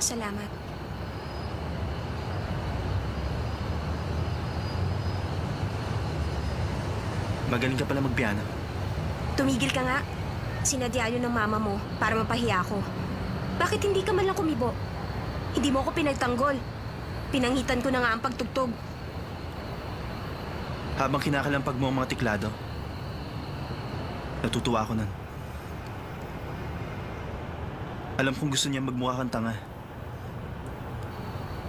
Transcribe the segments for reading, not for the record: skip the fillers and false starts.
Salamat. Magaling ka pala magpiano. Tumigil ka nga. Sinadya yun ng mama mo para mapahiya ako. Bakit hindi ka man lang kumibo? Hindi mo ako pinagtanggol. Pinangitan ko na nga ang pagtugtog. Habang kinakalampag mo ang mga tiklado, natutuwa ako nun. Alam kong gusto niya magmukha kang tanga.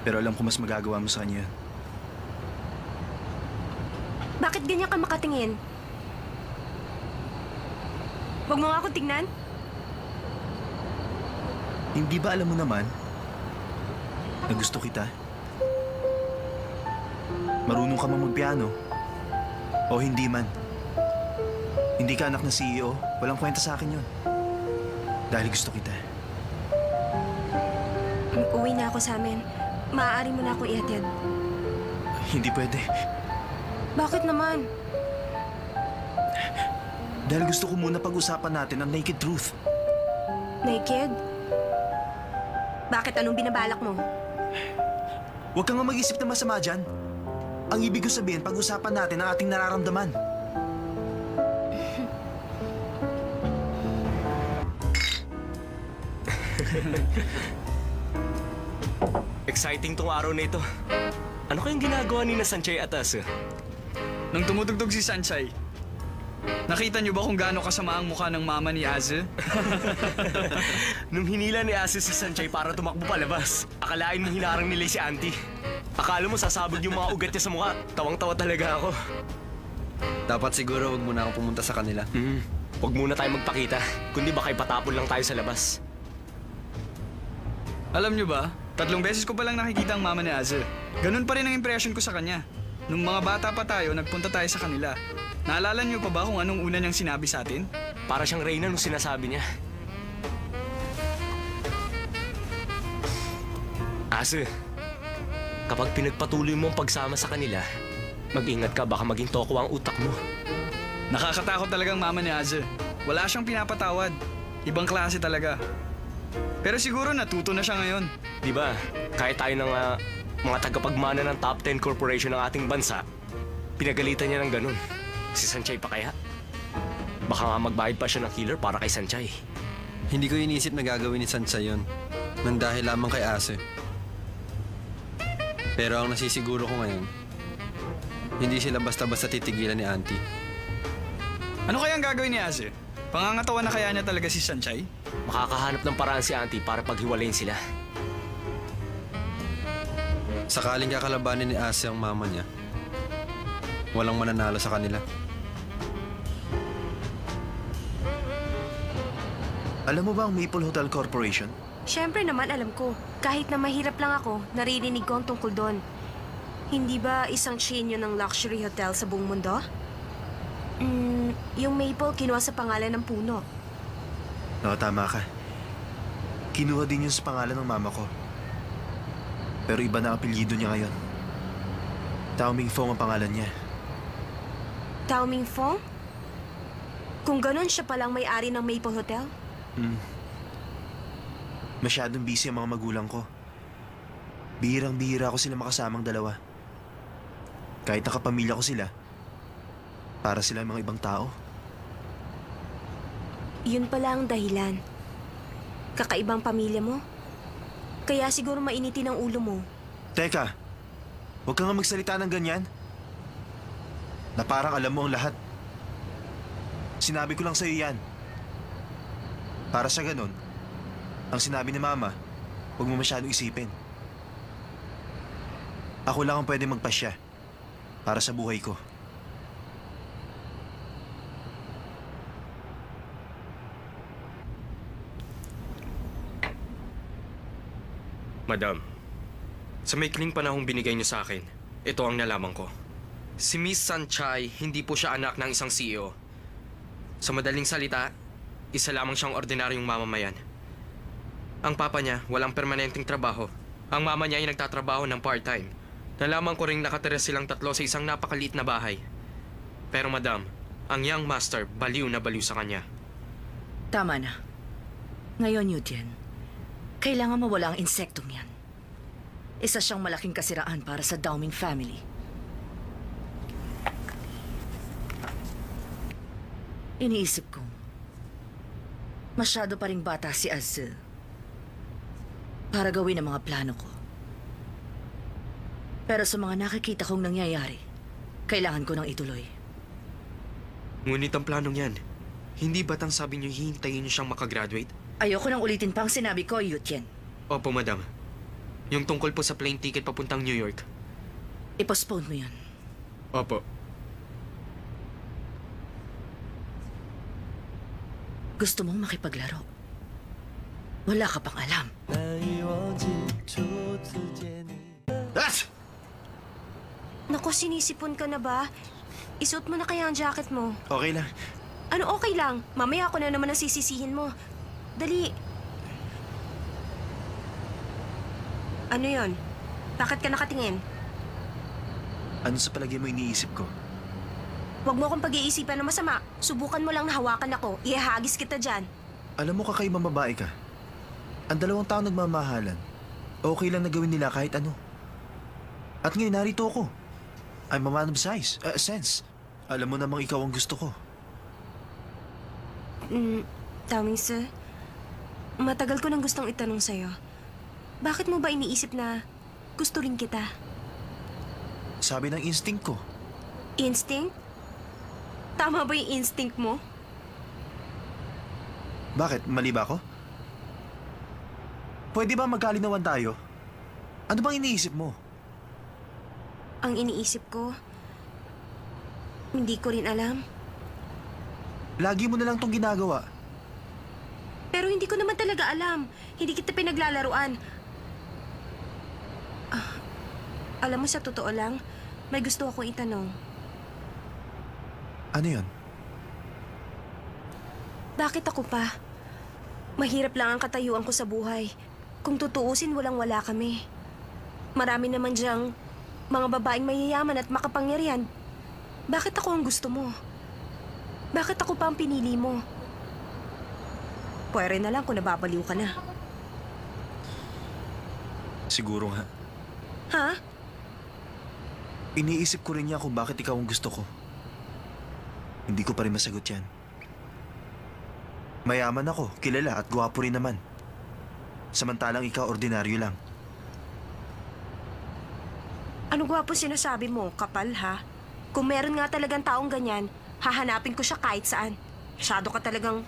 Pero alam ko mas magagawa mo sa kanya yun. Bakit ganyan ka makatingin? Huwag mo nga akong tingnan. Hindi ba alam mo naman na gusto kita? Marunong ka mang magpiano. O hindi man. Hindi ka anak ng CEO. Walang kwenta sa akin yun. Dahil gusto kita. Uwi na ako sa amin. Maaari mo na ako ihatid. Hindi pwede. Bakit naman? Dahil gusto ko muna pag-usapan natin ang naked truth. Naked? Bakit? Anong binabalak mo? Huwag kang nga mag-isip na masama dyan. Ang ibig ko sabihin, pag-usapan natin ang ating nararamdaman. Exciting tong araw na ito. Ano kayang ginagawa ni na Sanchay at Asu? Nung tumutugtog si Sanchay, nakita niyo ba kung gaano kasama ang mukha ng mama ni Azu? Nung hinila ni Asu sa Sanchay para tumakbo palabas, akalain mo hinarang nila si Auntie. Akala mo sasabog yung mga ugat niya sa mukha. Tawang-tawa talaga ako. Dapat siguro wag muna ako pumunta sa kanila. Huwag muna tayo magpakita. Kundi baka ipatapon lang tayo sa labas. Alam niyo ba, 3 beses ko palang nakikita ang mama ni Azu. Ganun pa rin ang impression ko sa kanya. Nung mga bata pa tayo, nagpunta tayo sa kanila. Naalala niyo pa ba kung anong una niyang sinabi sa atin? Para siyang Reyna nung sinasabi niya. Asu, kapag pinagpatuloy mo ang pagsama sa kanila, mag-ingat ka, baka maging toko ang utak mo. Nakakatakot talagang mama ni Azu. Wala siyang pinapatawad. Ibang klase talaga. Pero siguro natuto na siya ngayon. Di ba, kahit tayo ng mga tagapagmana ng top 10 corporation ng ating bansa, pinagalitan niya ng ganun. Si Sanchay pa kaya? Baka nga magbayad pa siya ng killer para kay Sanchay. Hindi ko inisip na gagawin ni Sansa yun. Nang dahil lamang kay Asu. Pero ang nasisiguro ko ngayon, hindi sila basta-basta titigilan ni Auntie. Ano kaya ang gagawin ni Azu? Pangangatawan na kaya niya talaga si Sanchay? Makakahanap ng paraan si Auntie para paghiwalayin sila. Sakaling kakalabanin ni Asu ang mama niya, walang mananalo sa kanila. Alam mo ba ang Maple Hotel Corporation? Siyempre naman alam ko. Kahit na mahirap lang ako, naririnig ko ang tungkol doon. Hindi ba isang chain yun ng luxury hotel sa buong mundo? Yung Maple kinuha sa pangalan ng puno. Oo, tama ka. Kinuha din yun sa pangalan ng mama ko. Pero iba na ang apelyido niya ngayon. Tao Ming Fong ang pangalan niya. Tao Ming Fong? Kung ganun, siya palang may-ari ng Maple Hotel? Masyadong busy ang mga magulang ko. Bihirang-bihira ko sila makasamang dalawa. Kahit nakapamilya ko sila, para sila mga ibang tao. Yun pala ang dahilan. Kakaibang pamilya mo? Kaya siguro mainitin ang ulo mo. Teka, huwag ka nga magsalita ng ganyan. Na parang alam mo ang lahat. Sinabi ko lang sa'yo yan. Para sa ganun, ang sinabi ni Mama, huwag mo masyadong isipin. Ako lang ang pwede magpasya para sa buhay ko. Madam, sa maikling panahong binigay niyo sa akin, ito ang nalaman ko. Si Miss Sanchay, hindi po siya anak ng isang CEO. Sa madaling salita, isa lamang siyang ordinaryong mamamayan. Ang papa niya, walang permanenteng trabaho. Ang mama niya ay nagtatrabaho ng part-time. Nalaman ko ring nakatira silang 3 sa isang napakaliit na bahay. Pero madam, ang young master, baliw na baliw sa kanya. Tama na. Ngayon, Yudian, Kailangan mawala ang insektong yan. Isa siyang malaking kasiraan para sa Dowming family. Iniisip ko, masyado pa ring bata si Azil para gawin ang mga plano ko. Pero sa mga nakikita kong nangyayari, kailangan ko nang ituloy. Ngunit ang planong yan, hindi batang sabi niyo hihintayin niyo siyang makagraduate? Ayoko nang ulitin pa ang sinabi ko, Yutien. Opo, madam. Yung tungkol po sa plane ticket papuntang New York. Ipostpone mo yan. Opo. Gusto mong makipaglaro. Wala ka pang alam. As! Naku, sinisipon ka na ba? Isuot mo na kaya ang jacket mo. Okay lang. Ano okay lang? Mamaya ako na naman ang sisisihin mo. Dali. Ano yon? Bakit ka nakatingin? Ano sa palagay mo iniisip ko? Huwag mo akong pag-iisipan na masama. Subukan mo lang na hawakan ako. Ihahagis kita dyan. Alam mo, kakaibang babae ka. Ang 2 taong nagmamahalan. Okay lang na gawin nila kahit ano. At ngayon, narito ako. I'm a man of sense. Alam mo namang ikaw ang gusto ko. Daming sir, matagal ko nang gustong itanong sa'yo. Bakit mo ba iniisip na gusto rin kita? Sabi ng instinct ko. Instinct? Tama ba yung instinct mo? Bakit? Mali ba ako? Pwede ba magkalinawan tayo? Ano bang iniisip mo? Ang iniisip ko, hindi ko rin alam. Lagi mo na lang tong ginagawa. Pero hindi ko naman talaga alam. Hindi kita pinaglalaruan. Alam mo, sa totoo lang, may gusto akong itanong. Ano yon? Bakit ako pa? Mahirap lang ang katayuan ko sa buhay. Kung tutuusin, walang-wala kami. Marami naman diyang mga babaeng mayayaman at makapangyarihan. Bakit ako ang gusto mo? Bakit ako pa ang pinili mo? Pwede na lang kung nababaliw ka na. Siguro nga. Ha? Iniisip ko rin niya kung bakit ikaw ang gusto ko. Hindi ko pa rin masagot yan. Mayaman ako, kilala at gwapo rin naman. Samantalang ikaw ordinaryo lang. Ano gwapo sinasabi mo? Kapal, ha? Kung meron nga talagang taong ganyan, hahanapin ko siya kahit saan. Masyado ka talagang...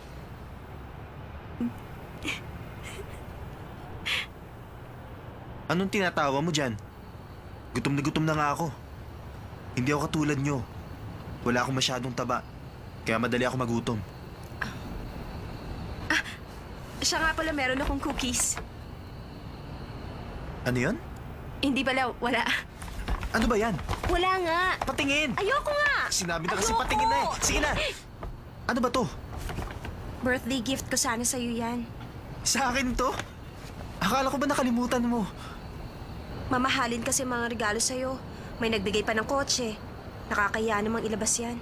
Anong tinatawa mo dyan? Gutom na nga ako. Hindi ako katulad nyo. Wala akong masyadong taba. Kaya madali ako magutom. Siya nga pala, meron akong cookies. Ano yon? Hindi pala, wala. Ano ba yan? Wala nga. Patingin! Ayoko nga! Sinabi na kasi Ayoko! patingin na eh. Sige na! Ano ba to? Birthday gift ko sana sa'yo yan. Sa akin to? Akala ko ba nakalimutan mo? Mamahalin kasi mga regalo sa'yo. May nagbigay pa ng kotse. Nakakaya namang ilabas yan.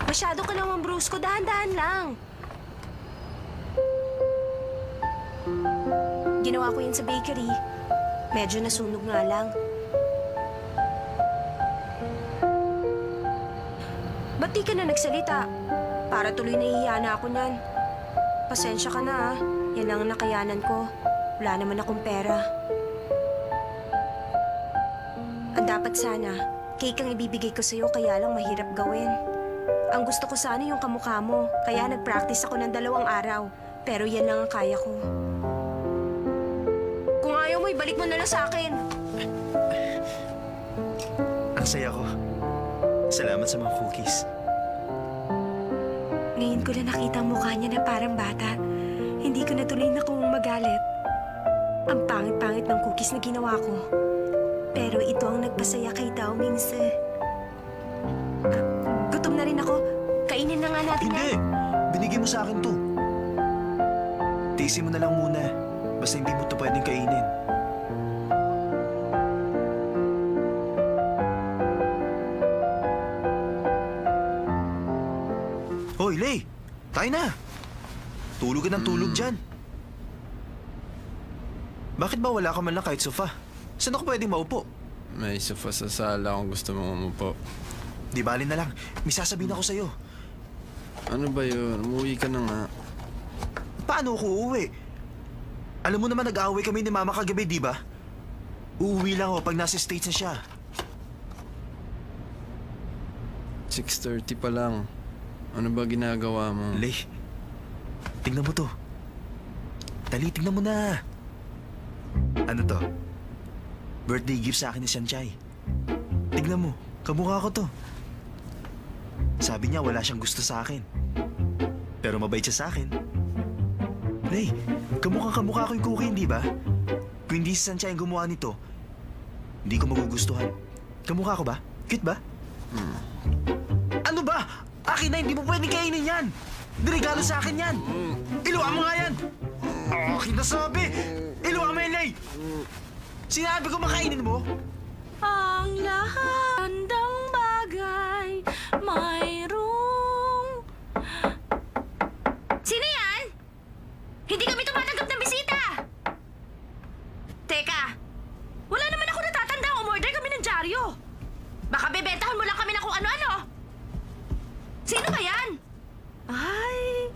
Masyado ka naman, Bruce ko. Dahan-dahan lang. Ginawa ko yun sa bakery. Medyo nasunog nga lang. Ba't di ka na nagsalita? Para tuloy nahihiya na ako nan. Pasensya ka na, ah. Yan lang ang nakayanan ko. Wala naman akong pera. Ang dapat sana, cake ang ibibigay ko sa'yo, kaya lang mahirap gawin. Ang gusto ko sana yung kamukha mo, kaya nag-practice ako ng 2 araw. Pero yan lang ang kaya ko. Kung ayaw mo, ibalik mo na lang sa akin. Ang saya ko. Salamat sa mga cookies. Ngayon ko lang nakita ang mukha niya na parang bata. Hindi ko na tuloy na kung magalit. Ang pangit-pangit ng cookies na ginawa ko. Pero ito ang nagpasaya kay Dao Mingse. Gutom na rin ako. Kainin na nga natin Hindi! Binigay mo sa akin to. Tiisin mo na lang muna. Basta hindi mo to pwedeng kainin. Hoy, Lay! Tayo na! Tulog ka ng tulog dyan. Bakit ba wala ka man lang kahit sofa? Saan ako pwedeng maupo? May sofa sa sala kung gusto mong umupo. Di bali na lang. May sasabihin ako sa'yo. Ano ba yun? Umuwi ka na nga. Paano ako uuwi? Alam mo naman nag-aaway kami ni Mama kagabi, di ba? Uuwi lang ako pag nasa States na siya. 6:30 pa lang. Ano ba ginagawa mo? Lay, tingnan mo to. Dali, tingnan mo na. Ano to? Birthday gift sa akin ni Sanchay. Tignan mo, kamukha ko to. Sabi niya wala siyang gusto sa akin. Pero mabait siya sa akin. Lay, kamukha ko yung cookie, hindi ba? Kung hindi si Sanchay ang gumawa nito, hindi ko magugustuhan. Kamukha ko ba? Cute ba? Ano ba? Akin na, hindi mo pwedeng kainin yan! Niregalo sa akin yan! Iluwa mo nga yan! Akin na sabi! Iluwa mo yan, Lay! Sinabi ko makainin mo? Ang lahat ng bagay mayroong... Sino yan? Hindi kami tumatanggap ng bisita! Teka, wala naman ako natatanda. Umorder kami ng dyaryo. Baka bebentahan mo lang kami ng kung ano-ano. Sino ba yan? Ay,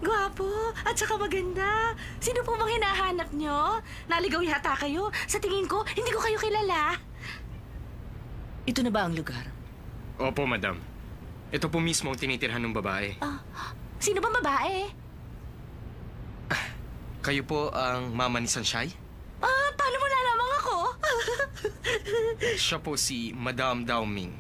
gwapo at saka maganda. Sino po bang hinahanap nyo? Naligaw yata kayo. Sa tingin ko, hindi ko kayo kilala. Ito na ba ang lugar? Opo, madam. Ito po mismo ang tinitirhan ng babae. Sino bang babae? Kayo po ang mama ni Sanchay? Paano mo nalamang ako? Siya po si Madam Dao Ming.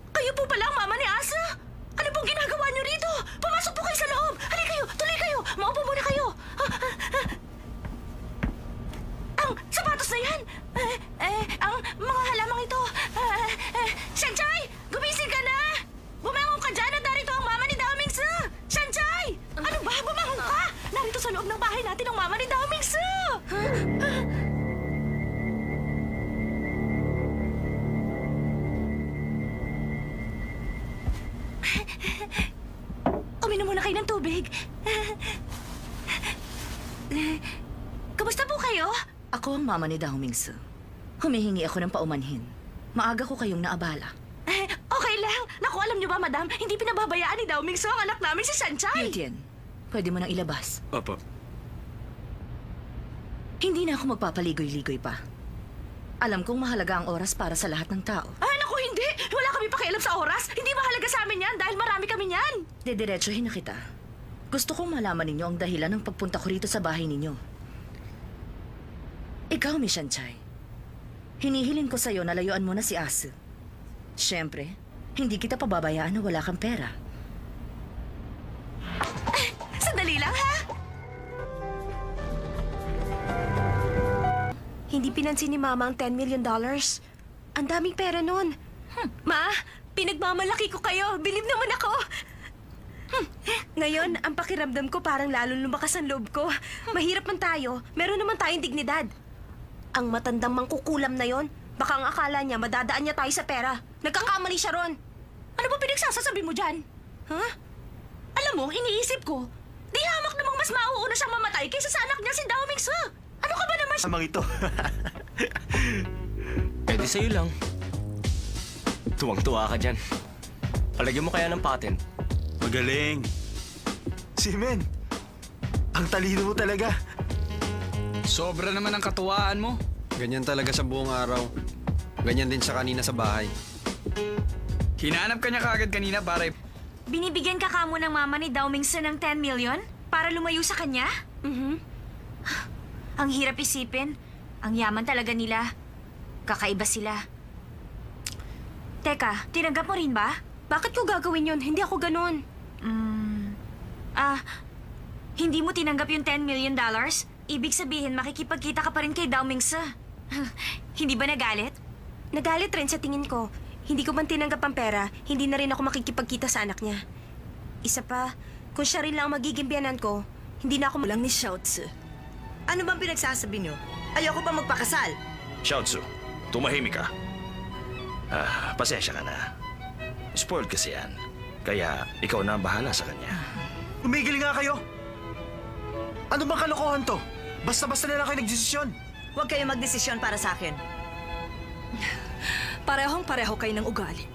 Kayo po pala ang mama ni Asa? Ano pong ginagawa niyo rito? Pumasok po kayo sa loob! Halika kayo! Tuloy kayo! Maupo muna kayo! Ang sapatos na yan! Ang mga halamang ito! Sanchay! Gumising ka na! Bumangon ka dyan at narito ang mama ni Daoming Su! Sanchay! Ano ba? Bumangon ka! Narito sa loob ng bahay natin ang mama ni Daoming Su! Uminom muna kayo ng tubig. Kamusta po kayo? Ako ang mama ni Dao Mingsu. Humihingi ako ng paumanhin. Maaga ko kayong naabala. Okay lang. Naku, alam niyo ba, madam, hindi pinababayaan ni Dao Mingsu ang anak namin si Sanchay. Yutian, pwede mo nang ilabas. Opo. Hindi na ako magpapaligoy-ligoy pa. Alam kong mahalaga ang oras para sa lahat ng tao. Naku, hindi. Wala kami pakialam sa oras. Hindi mahalaga sa amin yan dahil marami kami yan. Dediretsuhin na kita. Gusto kong malaman ninyo ang dahilan ng pagpunta ko rito sa bahay ninyo. Ikaw, Miss Sanchay. Hinihiling ko sa'yo na layuan mo na si Asu. Siyempre, hindi kita pababayaan na wala kang pera. Sandali lang, ha? Hindi pinansin ni Mama ang $10 million. Ang daming pera nun. Ma, pinagmamalaki ko kayo. Believe naman ako. Ngayon, ang pakiramdam ko parang lalong lumakas ang loob ko. Mahirap man tayo, meron naman tayong dignidad. Ang matandang mangkukulam na yon, baka ang akala niya madadaan niya tayo sa pera. Nagkakamali siya ron. Ano ba pinagsasasabi mo dyan? Ha? Alam mo, iniisip ko, di hamak namang mas mauuna siyang mamatay kaysa sa anak niya si Dao Mingsu. Ano ka ba naman? Amang ito. Pwede sa'yo lang. Tuwang-tuwa ka dyan. Palagyan mo kaya ng patent. Magaling. Si Men, ang talino mo talaga. Sobra naman ang katuwaan mo. Ganyan talaga sa buong araw. Ganyan din siya kanina sa bahay. Hinahanap ka niya kaagad kanina para Binibigyan ka kamo ng mama ni Dao Mingsu ng 10 million para lumayo sa kanya? Ang hirap isipin. Ang yaman talaga nila. Kakaiba sila. Teka, tinanggap mo rin ba? Bakit ko gagawin yun? Hindi ako ganun. Hindi mo tinanggap yung $10 million? Ibig sabihin, makikipagkita ka pa rin kay Dao Mingsu. Hindi ba nagalit? Nagalit rin sa tingin ko. Hindi ko man tinanggap ang pera, hindi na rin ako makikipagkita sa anak niya. Isa pa, kung siya rin lang ang magiging biyanan ko, hindi na ako Lang ni Xiaotzu. Ano bang pinagsasabi niyo? Ayoko pa magpakasal. Xiaotzu, tumahimik ka. Pasensya ka na. Spoiled kasi yan. Kaya ikaw na ang bahala sa kanya. Tumigil nga kayo. Ano bang kalokohan to? Basta-basta na lang kayo nagdesisyon. Huwag kayo magdesisyon para sa akin. Parehong-pareho kayo ng ugali.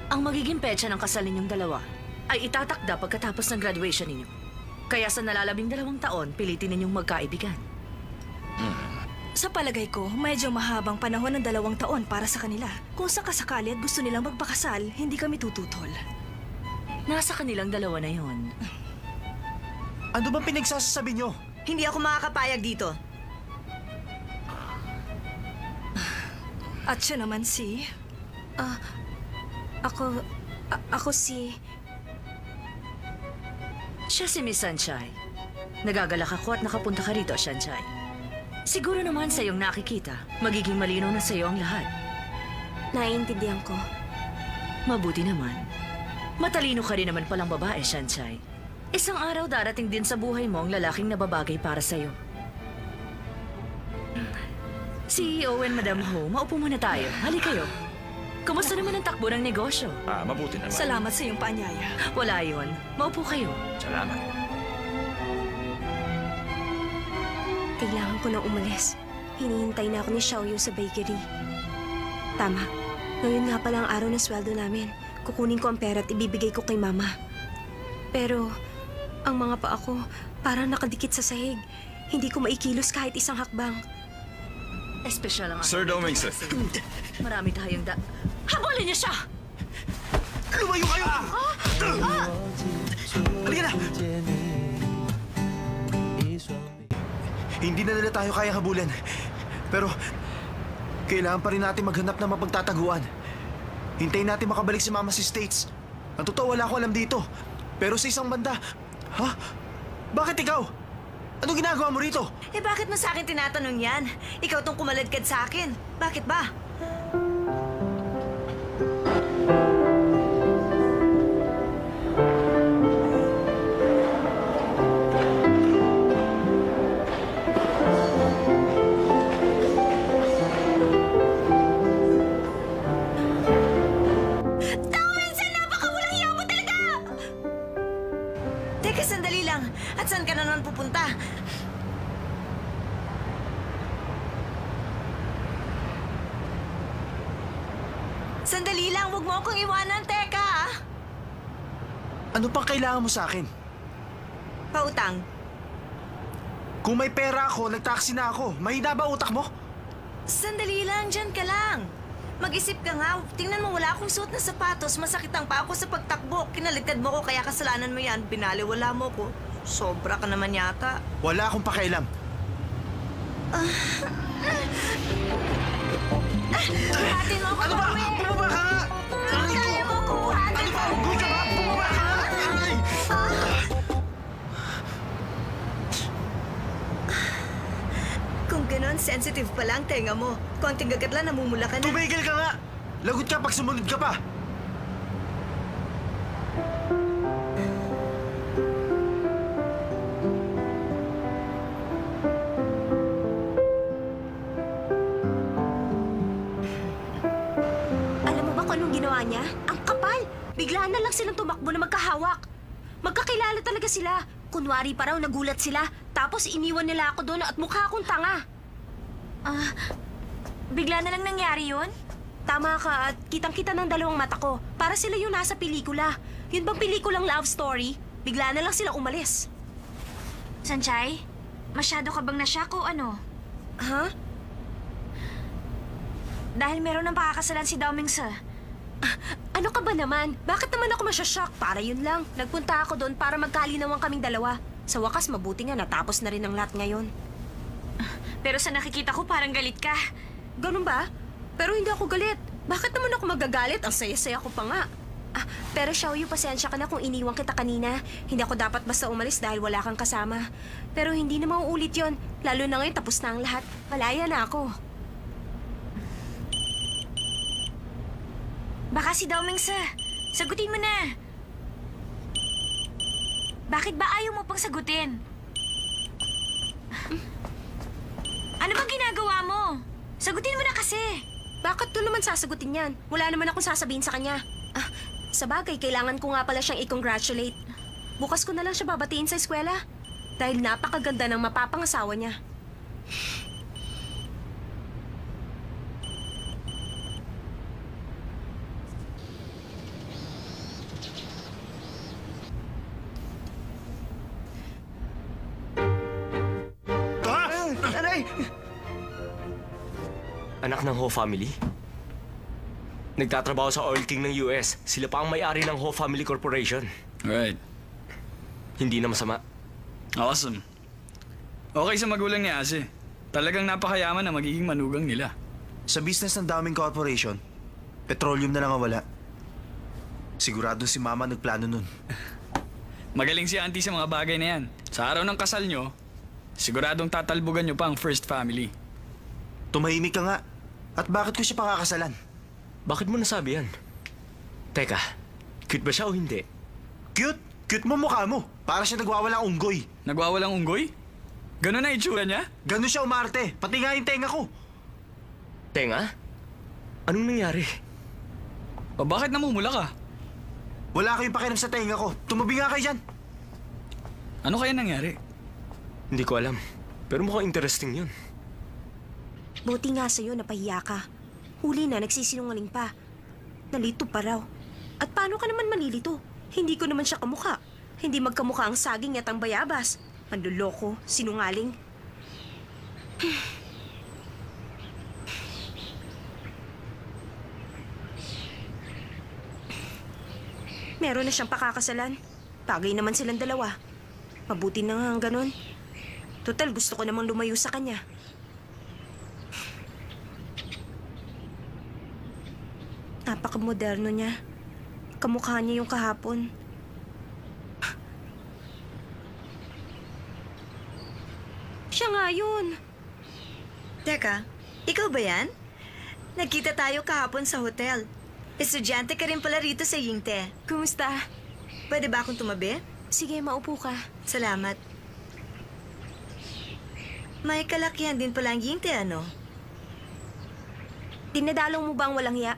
Ang magiging petsa ng kasal ninyong dalawa ay itatakda pagkatapos ng graduation ninyo. Kaya sa nalalabing 2 taon, pilitin ninyong magkaibigan. Sa palagay ko, medyo mahabang panahon ng 2 taon para sa kanila. Kung sakasakali at gusto nilang magpakasal, hindi kami tututol. Nasa kanilang dalawa na yon. Ano bang pinagsasasabi nyo? Hindi ako makakapayag dito. At siya naman si... Ako si... Siya si Miss Sanchay. Nagagalak ako at nakapunta ka rito, Sanchay. Siguro naman sa iyong nakikita, magiging malinaw na sa iyo ang lahat. Naiintindihan ko. Mabuti naman. Matalino ka rin naman palang babae, Sanchay. Isang araw darating din sa buhay mo ang lalaking nababagay para sa iyo. CEO and Madam Ho, maupo muna tayo. Hali kayo. Kumusta naman ang takbo ng negosyo? Mabuti naman. Salamat sa iyong paanyaya. Wala yun. Maupo kayo. Salamat. Kailangan ko nang umalis. Hinihintay na ako ni Xiaoyu sa bakery. Tama. Ngayon nga pala ang araw ng sweldo namin. Kukunin ko ang pera at ibibigay ko kay Mama. Pero, ang mga paa ko parang nakadikit sa sahig. Hindi ko maikilos kahit isang hakbang. Espesyal ang Sir Doming, sir. Marami tayong Habulin niyo siya! Lumayo kayo! Halika na! Hindi na nila tayo kayang habulin. Pero, kailangan pa rin natin maghanap ng mapagtataguan. Hintayin natin makabalik si Mama sa States. Ang totoo, wala ko alam dito. Pero sa isang banda, ha? Bakit ikaw? Anong ginagawa mo rito? Bakit mo sa akin tinatanong yan? Ikaw tong kumaladkad sa akin. Bakit ba? Teka, sandali lang. At saan ka na naman pupunta? Sandali lang, huwag mo akong iwanan, teka. Ano pang kailangan mo sa akin? Pautang. Kung may pera ako, nagtaksi na ako. Mahina ba utak mo? Sandali lang, dyan ka lang. Mag-isip ka nga. Tingnan mo, wala akong suot na sapatos. Masakit ang paa ko sa pagtakbo. Kinalitad mo ko, kaya kasalanan mo yan. Binaliwala mo ko. Sobra ka naman yata. Wala akong pakialam. Buhatin mo ako, Ano ba? Bumaba ka nga! Aray ko! Kaya mo ko, buhatin Ano ba? mo. Gusto ba? Bumaba ka nga! Aray! Kung ganon, sensitive pa lang tenga mo. Konting gagat lang, namumula ka na. Tumigil ka nga! Lagot ka pag sumunod ka pa! Alam mo ba kung anong ginawa niya? Ang kapal! Bigla na lang silang tumakbo na magkahawak. Magkakilala talaga sila. Kunwari pa raw nagulat sila. Tapos iniwan nila ako doon at mukha akong tanga. Bigla na lang nangyari yun? Tama ka at kitang-kita ng dalawang mata ko. Para sila yung nasa pelikula. Yun bang pelikulang love story? Bigla na lang silang umalis. Sanchay, masyado ka bang nasyak o ano? Ha? Dahil meron ng pakakasalan si Dao Mingse. Ano ka ba naman? Bakit naman ako masyashock? Para yun lang. Nagpunta ako doon para magkalinawan kaming dalawa. Sa wakas, mabuti nga natapos na rin ang lahat ngayon. Pero sa nakikita ko, parang galit ka. Ganun ba? Pero hindi ako galit. Bakit naman ako magagalit? Ang saya-saya ko pa nga. Pero Xiaoyu, pasensya ka na kung iniwan kita kanina. Hindi ako dapat basta umalis dahil wala kang kasama. Pero hindi na mauulit yon. Lalo na ngayon, tapos na ang lahat. Malaya na ako. Baka si Dao Mingse. Sagutin mo na. Bakit ba ayaw mo pang sagutin? Ano bang ginagawa mo? Sagutin mo na kasi. Bakit doon naman sasagutin yan? Wala naman akong sasabihin sa kanya. Sa bagay, kailangan ko nga pala siyang i-congratulate. Bukas ko na lang siya babatiin sa eskwela. Dahil napakaganda ng mapapangasawa niya. Aray! Anak ng Ho family? Nagtatrabaho sa Oil King ng US. Sila pa ang may-ari ng Ho Family Corporation. Right. Hindi na masama. Awesome. Okay sa magulang ni Ase. Talagang napakayaman na magiging manugang nila. Sa business ng Dowming Corporation, petroleum na lang ang wala. Sigurado si Mama nagplano nun. Magaling si Auntie sa mga bagay na yan. Sa araw ng kasal nyo, siguradong tatalbugan nyo pa ang first family. Tumahimik ka nga. At bakit ko siya pakakasalan? Bakit mo nasabi yan? Teka, cute ba siya o hindi? Cute? Cute mo mukha mo. Para siya nagwawalang unggoy. Nagwawalang unggoy? Ganun na itsura niya? Ganun siya umarte. Pati nga yung tenga ko. Tenga? Anong nangyari? O bakit namumula ka? Wala kayong pakialam sa tenga ko. Tumabi nga kayo dyan. Ano kaya nangyari? Hindi ko alam. Pero mukhang interesting yun. Buti nga sa'yo, napahiya ka. Huli na, nagsisinungaling pa. Nalito pa raw. At paano ka naman malilito? Hindi ko naman siya kamukha. Hindi magkamukha ang saging at ang bayabas. Manluloko, sinungaling. Meron na siyang pakakasalan. Bagay naman silang dalawa. Mabuti na nga ang ganun. Total, gusto ko namang lumayo sa kanya. Napaka-moderno niya. Kamukha niya yung kahapon. Siya nga yun. Teka, ikaw ba yan? Nagkita tayo kahapon sa hotel. Estudyante ka rin pala rito sa Yingte. Kumusta? Pwede ba akong tumabi? Sige, maupo ka. Salamat. May kalakihan din pala ang Yingte, ano? Dinadalaw mo ba ang walang hiya?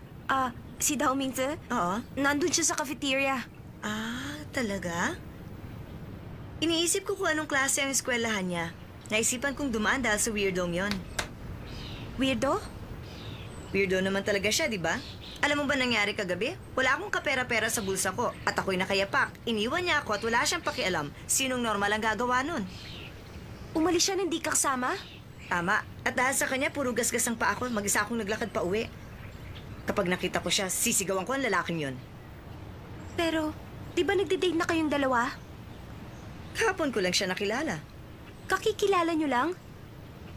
Si Dao Mingze? Oo. Nandun siya sa cafeteria. Ah, talaga? Iniisip ko kung anong klase ang eskwelahan niya. Naisipan kong dumaan dahil sa weirdom yon. Weirdo? Weirdo naman talaga siya, di ba? Alam mo ba nangyari kagabi? Wala akong kapera-pera sa bulsa ko at ako'y nakayapak. Iniwan niya ako at wala siyang pakialam. Sinong normal ang gagawa nun? Umalis siya na hindi ka kasama? Tama. At dahil sa kanya, puro gasgasang pa ako. Mag-isa akong naglakad pa uwi. Kapag nakita ko siya, sisigawan ko ang lalaking yon. Pero, di ba nagde-date na kayong dalawa? Kahapon ko lang siya nakilala. Kakikilala nyo lang?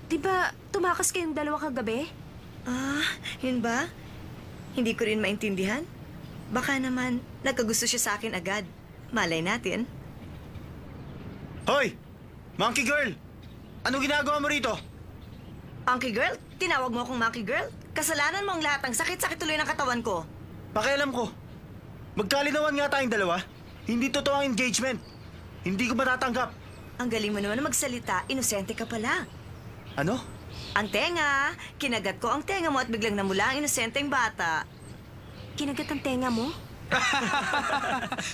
Di ba tumakas kayong dalawa kagabi? Ah, yun ba? Hindi ko rin maintindihan. Baka naman, nagkagusto siya sa akin agad. Malay natin. Hoy! Monkey girl! Anong ginagawa mo rito? Monkey girl? Tinawag mo akong monkey girl? Kasalanan mo ang lahat ng sakit-sakit tuloy ng katawan ko. Pakialam ko. Magkalinawan nga tayong dalawa. Hindi totoo ang engagement. Hindi ko matatanggap. Ang galing mo naman na magsalita. Inosente ka pala. Ano? Ang tenga. Kinagat ko ang tenga mo at biglang namula ang inosenteng bata. Kinagat ang tenga mo?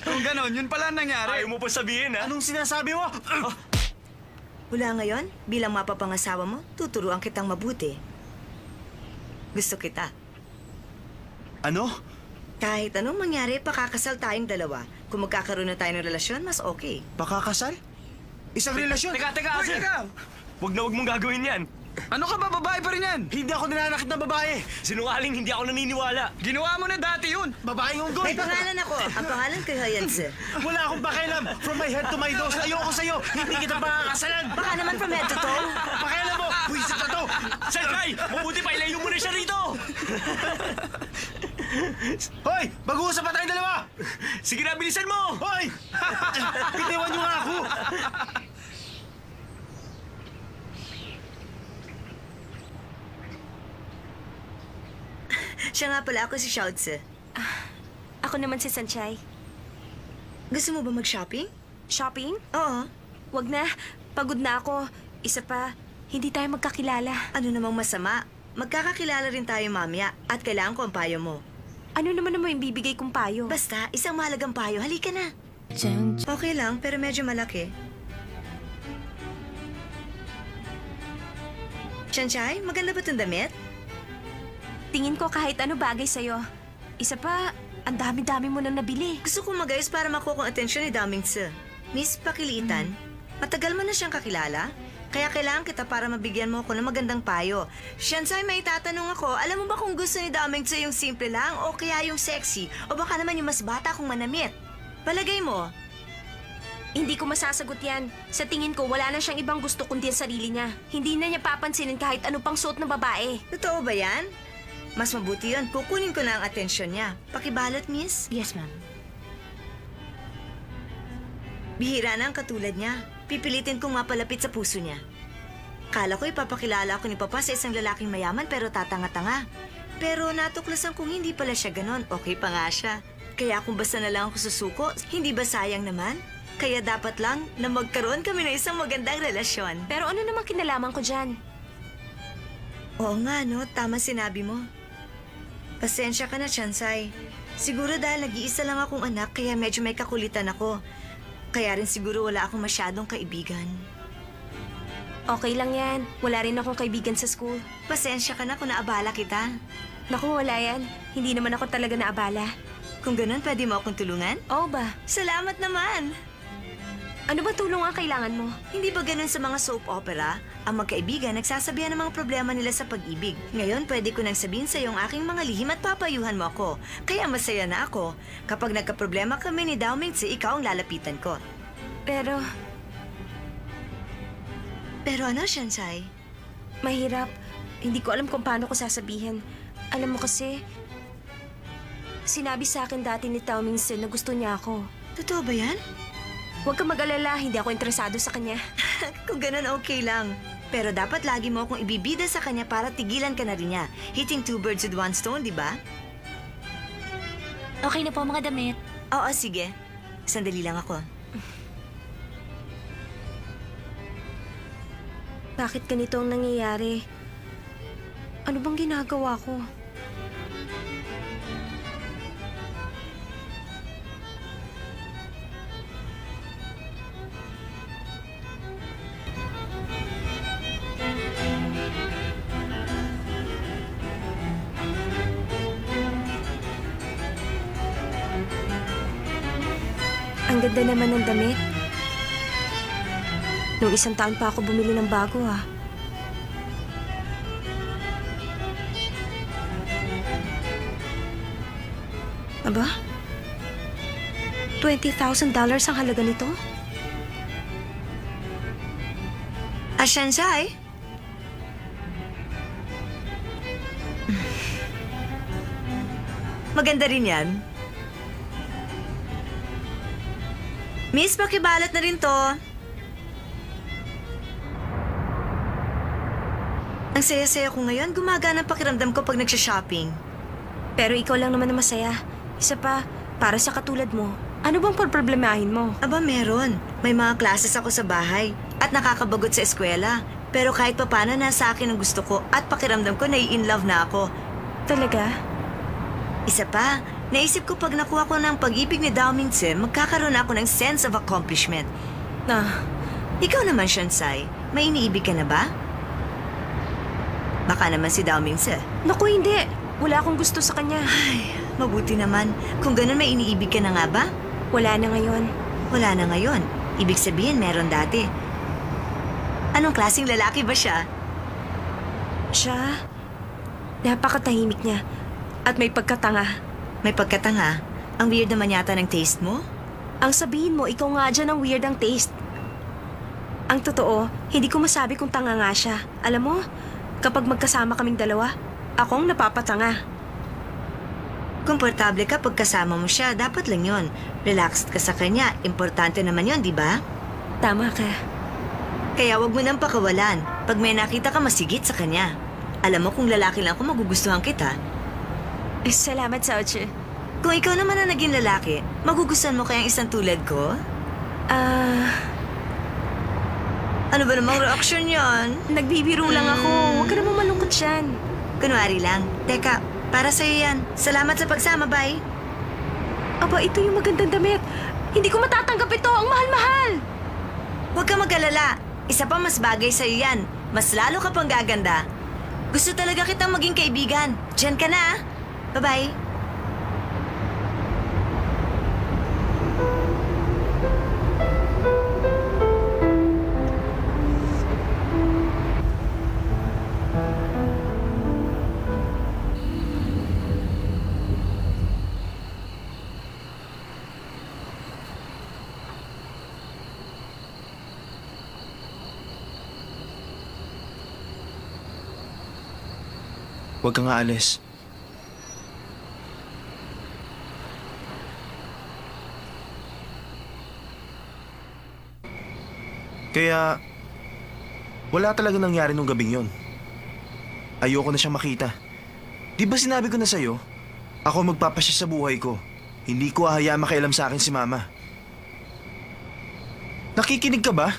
Kung ganon, yun pala ang nangyari. Ayaw mo pa sabihin, ha? Anong sinasabi mo? Mula ngayon, bilang mapapangasawa mo, tuturuan kitang mabuti. Gusto kita. Ano? Kahit anong mangyari, pakakasal tayong dalawa. Kung magkakaroon na tayo ng relasyon, mas okay. Pakakasal? Isang relasyon? Teka, Hoy, Ase! teka! Huwag mong gagawin yan. Ano ka ba, babae pa rin yan? Hindi ako nananakit na babae. Sinungaling, hindi ako naniniwala. Ginawa mo na dati yun! Babaeng unggoy. May pangalan ako. Ang pangalan ko, Hayanse. Wala akong pakialam. From my head to my nose, ayoko sa'yo. Hindi kita pakakasalan. Baka naman from head to toe. Pakialam mo. Buwisit na to. Sanjay! Mabuti pa, ilayo mo na siya rito! Hoy! Mag-uusap pa tayong dalawa. Sige na, bilisan mo! Hoy! Bitiwan niyo nga ako. Siya nga pala ako si Xiaozi. Ako naman si Sanchay. Gusto mo ba mag-shopping? Shopping? Oo. Wag na. Pagod na ako. Isa pa, hindi tayo magkakilala. Ano namang masama? Magkakakilala rin tayo mamaya at kailangan ko ang payo mo. Ano naman yung bibigay kong payo? Basta, isang mahalagang payo. Halika na. Okay lang, pero medyo malaki. Chanchay, maganda ba itong damit? Tingin ko kahit ano bagay sa'yo. Isa pa, ang dami-dami mo nang nabili. Gusto kong mag-ayos para makuha kong atensyon ni Daming Tse. Miss Pakilitan, matagal mo na siyang kakilala? Kaya kailangan kita para mabigyan mo ako ng magandang payo. Shansai, may tatanong ako, alam mo ba kung gusto ni Daming Tse yung simple lang o kaya yung sexy? O baka naman yung mas bata kung manamit? Palagay mo? Hindi ko masasagot yan. Sa tingin ko, wala na siyang ibang gusto kundi ang sarili niya. Hindi na niya papansinin kahit ano pang suot ng babae. Totoo ba yan? Mas mabuti yun. Kukunin ko na ang atensyon niya. Pakibalot, miss? Yes, ma'am. Bihira na ang katulad niya. Pipilitin kong mapalapit sa puso niya. Kala ko ipapakilala ako ni Papa sa isang lalaking mayaman pero tatanga-tanga. Pero natuklasan kong hindi pala siya ganon. Okay pa nga siya. Kaya kung basta na lang ako susuko, hindi ba sayang naman? Kaya dapat lang na magkaroon kami ng isang magandang relasyon. Pero ano namang kinalaman ko dyan? Oo nga, no? Tama sinabi mo. Pasensya ka na, Chansay. Siguro dahil nag-iisa lang akong anak, kaya medyo may kakulitan ako. Kaya rin siguro wala akong masyadong kaibigan. Okay lang yan. Wala rin akong kaibigan sa school. Pasensya ka na kung naabala kita. Naku, wala yan. Hindi naman ako talaga naabala. Kung ganun, pwede mo akong tulungan? Oo ba? Salamat naman! Ano ba tulong ang kailangan mo? Hindi ba ganun sa mga soap opera? Ang magkaibigan nagsasabihan ng mga problema nila sa pag-ibig. Ngayon, pwede ko nang sabihin sa iyo ang aking mga lihim at papayuhan mo ako. Kaya masaya na ako. Kapag nagkaproblema kami ni Dao Ming Tse, ikaw ang lalapitan ko. Pero, Pero ano, Shansai? mahirap. Hindi ko alam kung paano ko sasabihin. Alam mo kasi, sinabi sa akin dati ni Dao Ming Tse na gusto niya ako. Totoo ba yan? Huwag kang mag-alala, hindi ako interesado sa kanya. Kung ganun, okay lang. Pero dapat lagi mo akong ibibida sa kanya para tigilan ka na rin niya. Hitting two birds with one stone, di ba? Okay na po mga damit. Oo, sige. Sandali lang ako. Bakit ganito ang nangyayari? Ano bang ginagawa ko? Ang ganda naman ng damit. Nung isang taon pa ako bumili ng bago, ah. Aba? $20,000 ang halaga nito? Shansai? Maganda rin yan. Miss, pakibalot na rin to. Ang saya-saya ko ngayon, gumagana ang pakiramdam ko pag nagsha-shopping. Pero ikaw lang naman na masaya. Isa pa, para sa katulad mo, ano bang problemahin mo? Aba, meron. May mga classes ako sa bahay at nakakabagot sa eskwela. Pero kahit papano, nasa akin ang gusto ko at pakiramdam ko nai-in love na ako. Talaga? Isa pa, naisip ko pag nakuha ko ng pag-ibig ni Dao Ming Tse, magkakaroon ako ng sense of accomplishment. Ikaw naman, Shansai, may iniibig ka na ba? Baka naman si Dao Ming Tse. Naku, hindi. Wala akong gusto sa kanya. Ay, mabuti naman. Kung ganun, may iniibig ka na nga ba? Wala na ngayon. Wala na ngayon. Ibig sabihin, meron dati. Anong klaseng lalaki ba siya? Siya? Napakatahimik niya. At may pagkatanga. May pagkatanga? Ang weird naman yata ng taste mo? Ang sabihin mo, ikaw nga dyan ang weird ang taste. Ang totoo, hindi ko masabi kung tanga nga siya. Alam mo, kapag magkasama kaming dalawa, akong napapatanga. Komportable ka pag kasama mo siya, dapat lang yon. Relaxed ka sa kanya, importante naman yon, di ba? Tama ka. Kaya wag mo nang pakawalan. Pag may nakita ka, masigit sa kanya. Alam mo, kung lalaki lang ako, magugustuhan kita. Salamat, Sauche. Kung ikaw naman ang naging lalaki, magugustuhan mo kayang isang tulad ko? Ano ba namang reaction yan? Nagbibiro lang ako. Huwag ka naman malungkot siyan. Kunwari lang. Teka, para sa'yo yan. Salamat sa pagsama, bye. Aba, ito yung magandang damit. Hindi ko matatanggap ito. Ang mahal-mahal. Huwag ka mag-alala. Isa pa mas bagay sa'yo yan. Mas lalo ka pang gaganda. Gusto talaga kitang maging kaibigan. Diyan ka na. Bye-bye. Huwag kang aalis. Kaya, wala talaga nangyari nung gabing yon. Ayoko na siyang makita. Di ba sinabi ko na sa'yo, ako magpapasya sa buhay ko. Hindi ko hahayaan makialam sa akin si Mama. Nakikinig ka ba?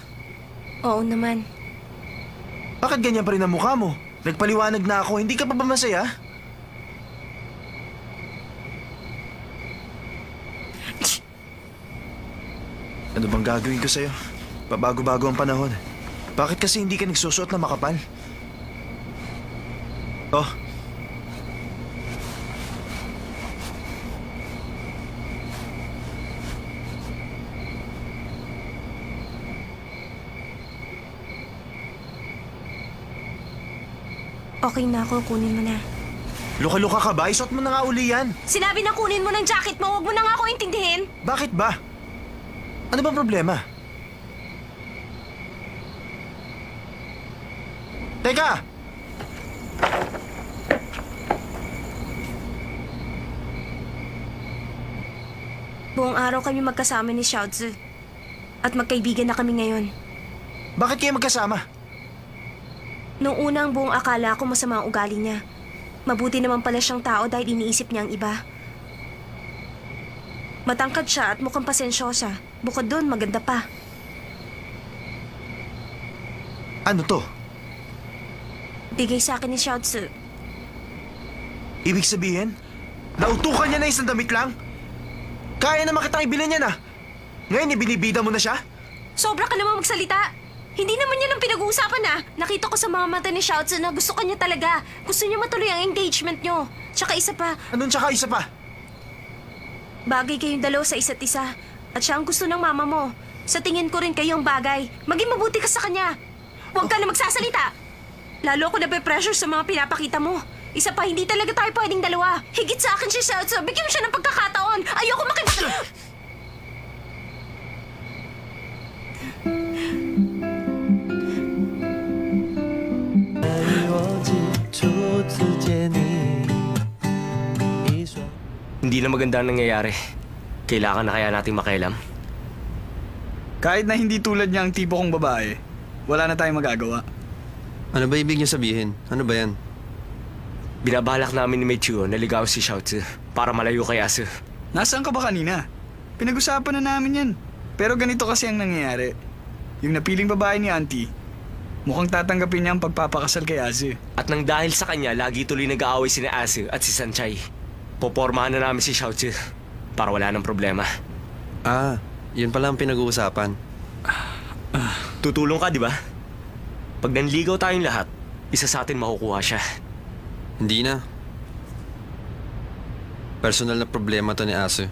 Oo naman. Bakit ganyan pa rin ang mukha mo? Nagpaliwanag na ako, hindi ka pa ba masaya? Ano bang gagawin ko sa'yo? Pabago-bago ang panahon. Bakit kasi hindi ka nagsusuot na makapal? Oh. Okay na ako, kunin mo na. Luka-luka ka ba? Isuot mo na nga uli yan. Sinabi na kunin mo ng jacket mo, huwag mo na nga ako intindihin. Bakit ba? Ano bang problema? Teka! Buong araw kami magkasama ni Xiaozi. At magkaibigan na kami ngayon. Bakit kayo magkasama? Noong unang buong akala ko masama ang ugali niya. Mabuti naman pala siyang tao dahil iniisip niya ang iba. Matangkad siya at mukhang pasensyosa. Bukod doon, maganda pa. Ano to? Bigay sa akin ni Xiaozi. Ibig sabihin, nautukan niya na isang damit lang? Kaya naman kitang ibili niya na. Ngayon, ibinibida mo na siya? Sobra ka naman magsalita. Hindi naman yan ang pinag-uusapan ah. Nakita ko sa mga mata ni Xiaozi na gusto ka niya talaga. Gusto niya matuloy ang engagement niyo. Tsaka isa pa, Anong tsaka isa pa? bagay kayong dalawa sa isa't isa. At siya ang gusto ng mama mo. Sa tingin ko rin kayong bagay. Maging mabuti ka sa kanya. Huwag ka na magsasalita. Lalo ako nape-pressure sa mga pinapakita mo. Isa pa, hindi talaga tayo pwedeng dalawa. Higit sa akin si Xiaozi. Bigyan mo siya ng pagkakataon. Ayoko makip... 次见你，一双。 Hindi na maganda ang nangyayari. Kailangan na kaya nating makialam? Kahit na hindi tulad niya ang tipo kong babae, wala na tayong magagawa. Ano ba ibig niyo sabihin? Ano ba yan? Binabalak namin ni Michio na ligaw si Xiaozi para malayo kay Asu. Nasaan ka ba kanina? Pinag-usapan na namin yan. Pero ganito kasi ang nangyayari. Yung napiling babae ni Auntie, mukhang tatanggapin niya ang pagpapakasal kay Azu. At nang dahil sa kanya, lagi tuloy nag-aaway si Asu at si Sanchay. Popormahan na namin si Xiaozi para wala ng problema. Ah, yun pala ang pinag-uusapan. Tutulong ka, di ba? Pag nanligaw tayong lahat, isa sa atin makukuha siya. Hindi na. Personal na problema to ni Asu.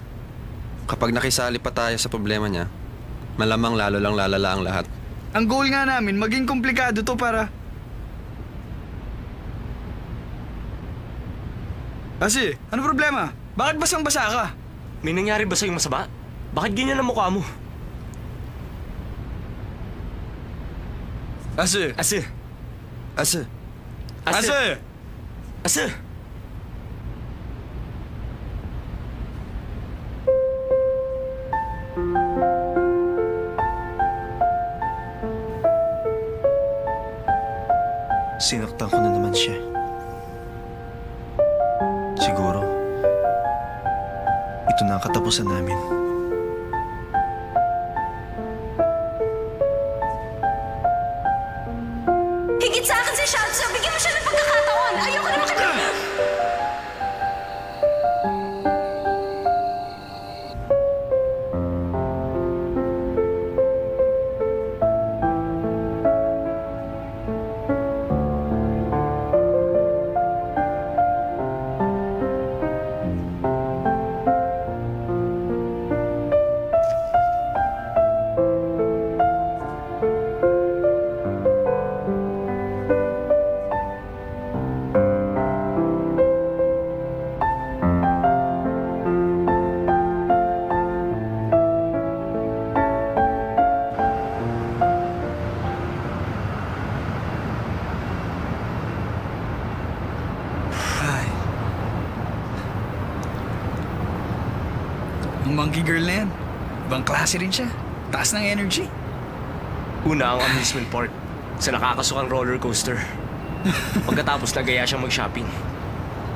Kapag nakisali pa tayo sa problema niya, malamang lalo lang lalala ang lahat. Ang goal nga namin, maging komplikado to para... Asi, ano problema? Bakit basang-basa ka? May nangyari ba sa'yo masama? Bakit ganyan ang mukha mo? Asi! Asu! Asu! Asu! Asu! Sinaktan ko na naman siya. Siguro, ito na ang katapusan namin. Higit sa akin si Xiaozi. Bigyan mo siya ng pagkakataon. Ayoko na makita... Ibang klase rin siya. Taas ng energy. Una ang amusement park sa nakakasukang roller coaster. Pagkatapos nagaya siyang mag-shopping.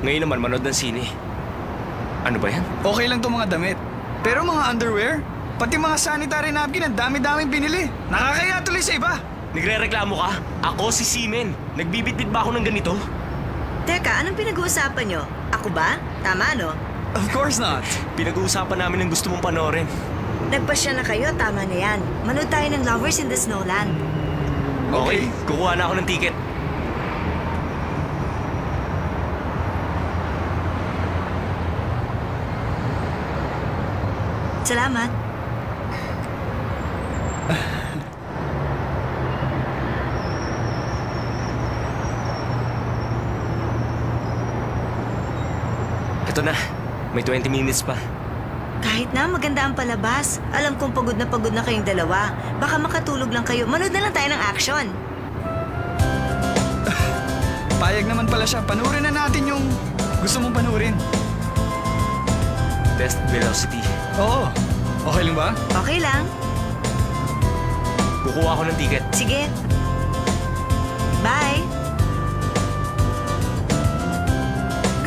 Ngayon naman manood ng sine. Ano ba yan? Okay lang to mga damit. Pero mga underwear, pati mga sanitary napkin, ang dami-daming binili. Nakakaya tuloy sa iba. Nagre-reklamo ka? Ako si Seaman. Nagbibitbit ba ako ng ganito? Teka, anong pinag-uusapan nyo? Ako ba? Tama, no? Of course not. Pinag-uusapan namin ang gusto mong panoorin. Nagpasya na kayo, tama na yan. Manood tayo ng Lovers in the Snowland. Okay, kukuha na ako ng ticket. Salamat. Ito na, may 20 minutes pa. Kahit na maganda ang palabas, alam kong pagod na kayong dalawa. Baka makatulog lang kayo. Manood na lang tayo ng action. Payag naman pala siya. Panurin na natin yung gusto mong panurin. Best velocity. Oo. Okay lang ba? Okay lang. Kukuha ako ng ticket. Sige. Bye.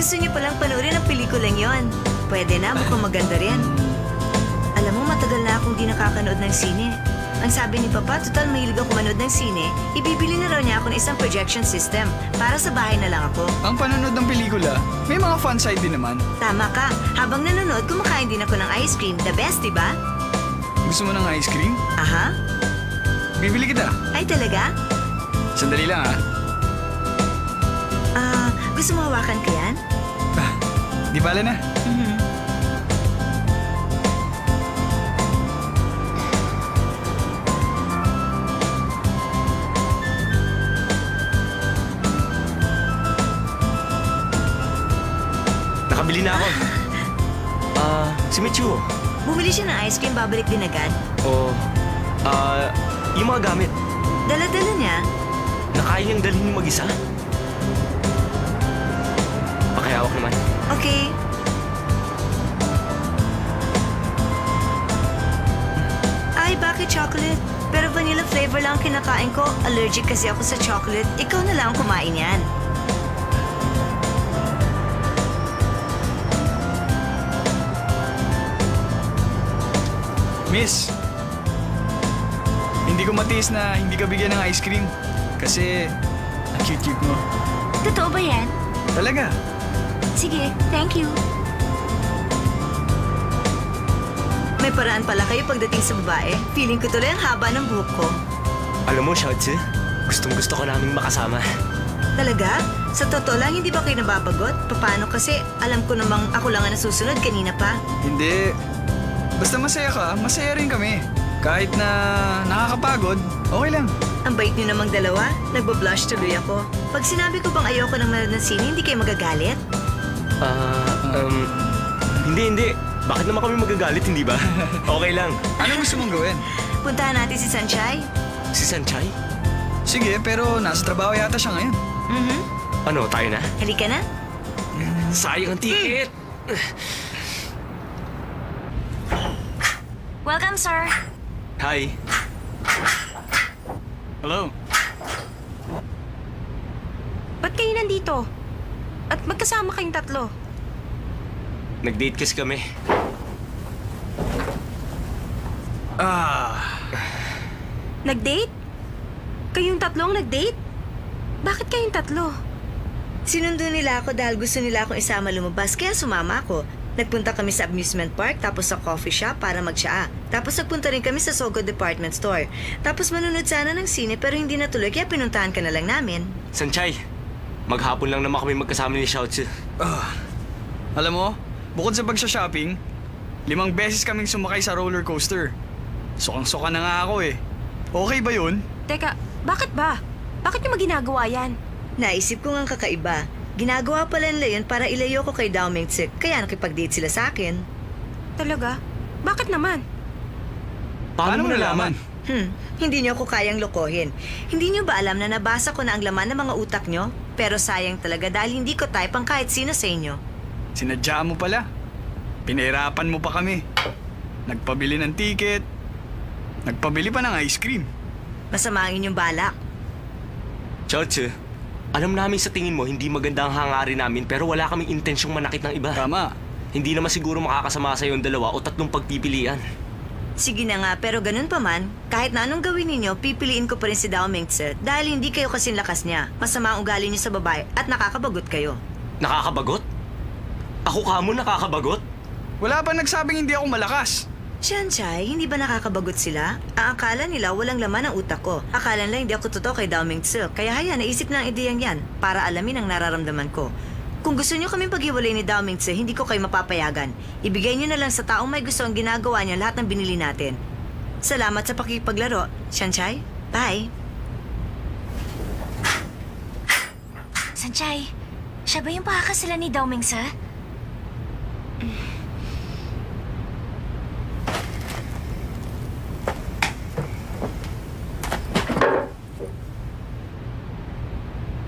Gusto niyo palang panoorin ang pelikulang yon. Pwede na, mukhang maganda rin. Alam mo, matagal na akong di nakakanood ng sine. Ang sabi ni Papa, total mahilig ako manood ng sine, ibibili na raw niya ako ng isang projection system para sa bahay na lang ako. Ang panonood ng pelikula, may mga fun side din naman. Tama ka. Habang nanonood, kumakain din ako ng ice cream. The best, diba? Gusto mo ng ice cream? Aha. Bibili kita. Ay, talaga? Sandali lang Gusto mo hawakan ko yan? Di bala na. Nakabili na ako. Si Michu. Bumili siya ng ice cream, babalik din agad. Yung mga gamit. Dala-dala niya. Nakaya niyang dalhin yung mag-isa? Pakihawak naman. Okay. Ay, bakit chocolate? Pero vanilla flavor lang ang kinakain ko. Allergic kasi ako sa chocolate. Ikaw na lang ang kumain yan. Miss, hindi ko matiis na hindi ka bigyan ng ice cream. Kasi, ang cute-cute mo. Totoo ba yan? Talaga? Sige, thank you. May paraan pala kayo pagdating sa babae. Feeling ko tuloy ang haba ng buhok ko. Alam mo, Shoutsu, gustong-gusto ko naming makasama. Talaga? Sa totoo lang, hindi ba kayo nababagot? Paano kasi alam ko namang ako lang ang nasusunod kanina pa. Hindi. Basta masaya ka, masaya rin kami. Kahit na nakakapagod, okay lang. Ang bait niyo namang dalawa, nagbo-blush tuloy ako. Pag sinabi ko bang ayoko ng manood ng sine, hindi kayo magagalit? Hindi. Bakit naman kami magagalit, hindi ba? Okay lang. Ano gusto mong gawin? Puntahan natin si Sanchay. Si Sanchay? Sige, pero nasa trabaho yata siya ngayon. Ano, tayo na? Halika na. Sayang ang ticket! Welcome, sir. Hi. Hello. Ba't kayo nandito? At magkasama kayong tatlo? Nag-date kasi kami. Nag-date? Kayong tatlong nag-date? Bakit kayong tatlo? Sinundo nila ako dahil gusto nila akong isama lumabas, kaya sumama ako. Nagpunta kami sa amusement park, tapos sa coffee shop para mag-tsaa. Tapos nagpunta rin kami sa Sogo Department Store. Tapos manunod sana ng sine pero hindi natuloy, kaya pinuntahan ka na lang namin. Sanchay, maghapon lang naman kami magkasama ni Shoutsu. Alam mo, bukod sa pagsha-shopping, 5 beses kaming sumakay sa roller coaster. Sukang-suka na nga ako eh. Okay ba yun? Teka, bakit ba? Bakit niyo maginagawa yan? Naisip ko ngang kakaiba. Ginagawa pala nila yun para ilayo ko kay Dao Mingtsik, kaya nakipag-date sila sa akin. Talaga? Bakit naman? Paano mo nalaman? Hindi niyo ako kayang lokohin. Hindi niyo ba alam na nabasa ko na ang laman ng mga utak niyo? Pero sayang talaga dahil hindi ko type ang kahit sino sa inyo. Sinadya mo pala. Pinahirapan mo pa kami. nagpabili ng ticket, nagpabili pa ng ice cream. Masama ang inyong balak. Chaozu, alam namin sa tingin mo hindi maganda ang hangarin namin pero wala kaming intensyong manakit ng iba. Tama. Hindi naman siguro makakasama sa yung 2 o 3 pagpipilian. Sige na nga, pero ganun pa man, kahit na anong gawin ninyo, pipiliin ko pa rin si Dao Mingzi dahil hindi kayo kasing lakas niya. Masama ang ugali niyo sa babae at nakakabagot kayo. Nakakabagot? Ako kamo nakakabagot? Wala pa nagsabing hindi ako malakas. Shanshay, hindi ba nakakabagot sila? Ang akala nila walang laman ang utak ko. Akala nila hindi ako totoo kay Dao Mingzi. Kaya haya, naisip na ang ideyang yan para alamin ang nararamdaman ko. Kung gusto niyo kaming paghiwalay ni Dao Mingzi, hindi ko kayo mapapayagan. Ibigay niyo na lang sa taong may gusto ang ginagawa niya lahat ng binili natin. Salamat sa pakikipaglaro, Shanshay. Bye. Sanchay, siya ba yung pakakasalan ni Dao Mingzi?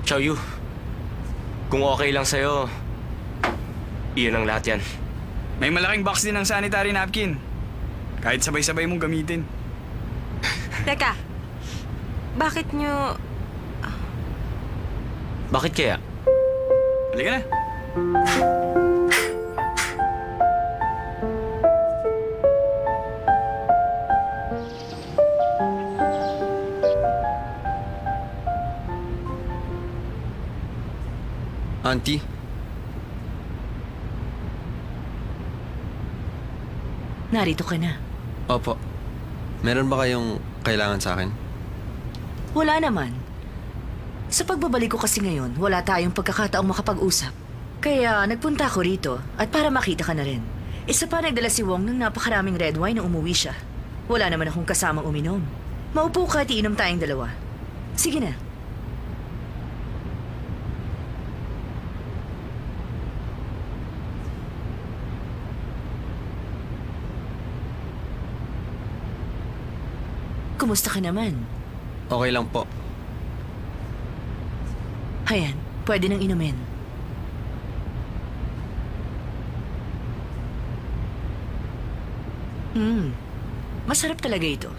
Xiaoyu, kung okay lang sa'yo, iyon ang lahat yan. May malaking box din ng sanitary napkin. Kahit sabay-sabay mong gamitin. Teka, bakit nyo... Bakit kaya? Halika na. Auntie, Narito ka na. opo. Meron ba kayong kailangan sa akin? Wala naman. Sa pagbabalik ko kasi ngayon, wala tayong pagkakataong makapag-usap. Kaya nagpunta ako rito at para makita ka na rin. Isa pa nagdala si Wong ng napakaraming red wine nung umuwi siya. Wala naman akong kasamang uminom. Maupo ka at iinom tayong 2. Sige na. Kumusta ka naman? Okay lang po. Hayan, pwede nang inumin. Masarap talaga ito.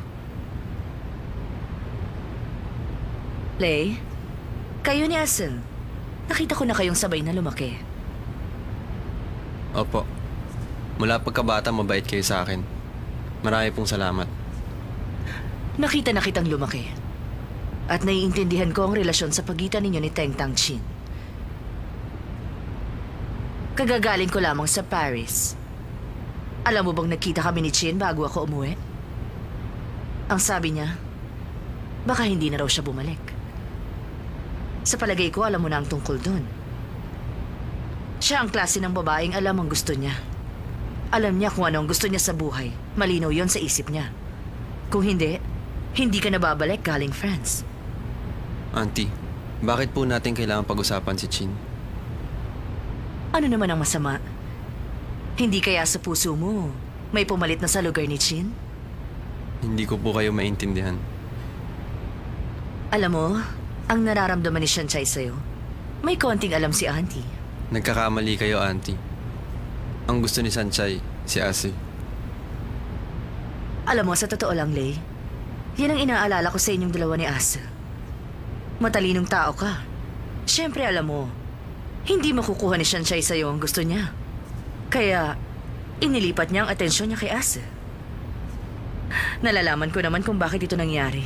Lei, kayo ni Asel. Nakita ko na kayong sabay na lumaki. Opo. Mula pagkabata, mabait kayo sa akin. Marami pong salamat. Nakita na kitang lumaki. At naiintindihan ko ang relasyon sa pagitan ninyo ni Teng Tangchin. Kagagaling ko lamang sa Paris. Alam mo bang nagkita kami ni Chin bago ako umuwi? Ang sabi niya, baka hindi na raw siya bumalik. Sa palagay ko, alam mo na ang tungkol doon. Siya ang klase ng babaeng alam ang gusto niya. Alam niya kung ano ang gusto niya sa buhay. Malinaw yon sa isip niya. Kung hindi, hindi ka na babalik galing France. Auntie, bakit po natin kailangan pag-usapan si Chin? Ano naman ang masama? Hindi kaya sa puso mo may pumalit na sa lugar ni Chin? Hindi ko po kayo maintindihan. Alam mo, ang nararamdaman ni Shanshay sa'yo, may konting alam si Auntie. Nagkakamali kayo, Auntie. Ang gusto ni Sanchay, si Asi. Alam mo, sa totoo lang, Lei, yan ang inaalala ko sa inyong 2 ni Asa. Matalinong tao ka. Siyempre, alam mo, hindi makukuha ni Shanshay sa'yo ang gusto niya. Kaya, inilipat niya ang atensyon niya kay Asa. Nalalaman ko naman kung bakit ito nangyari.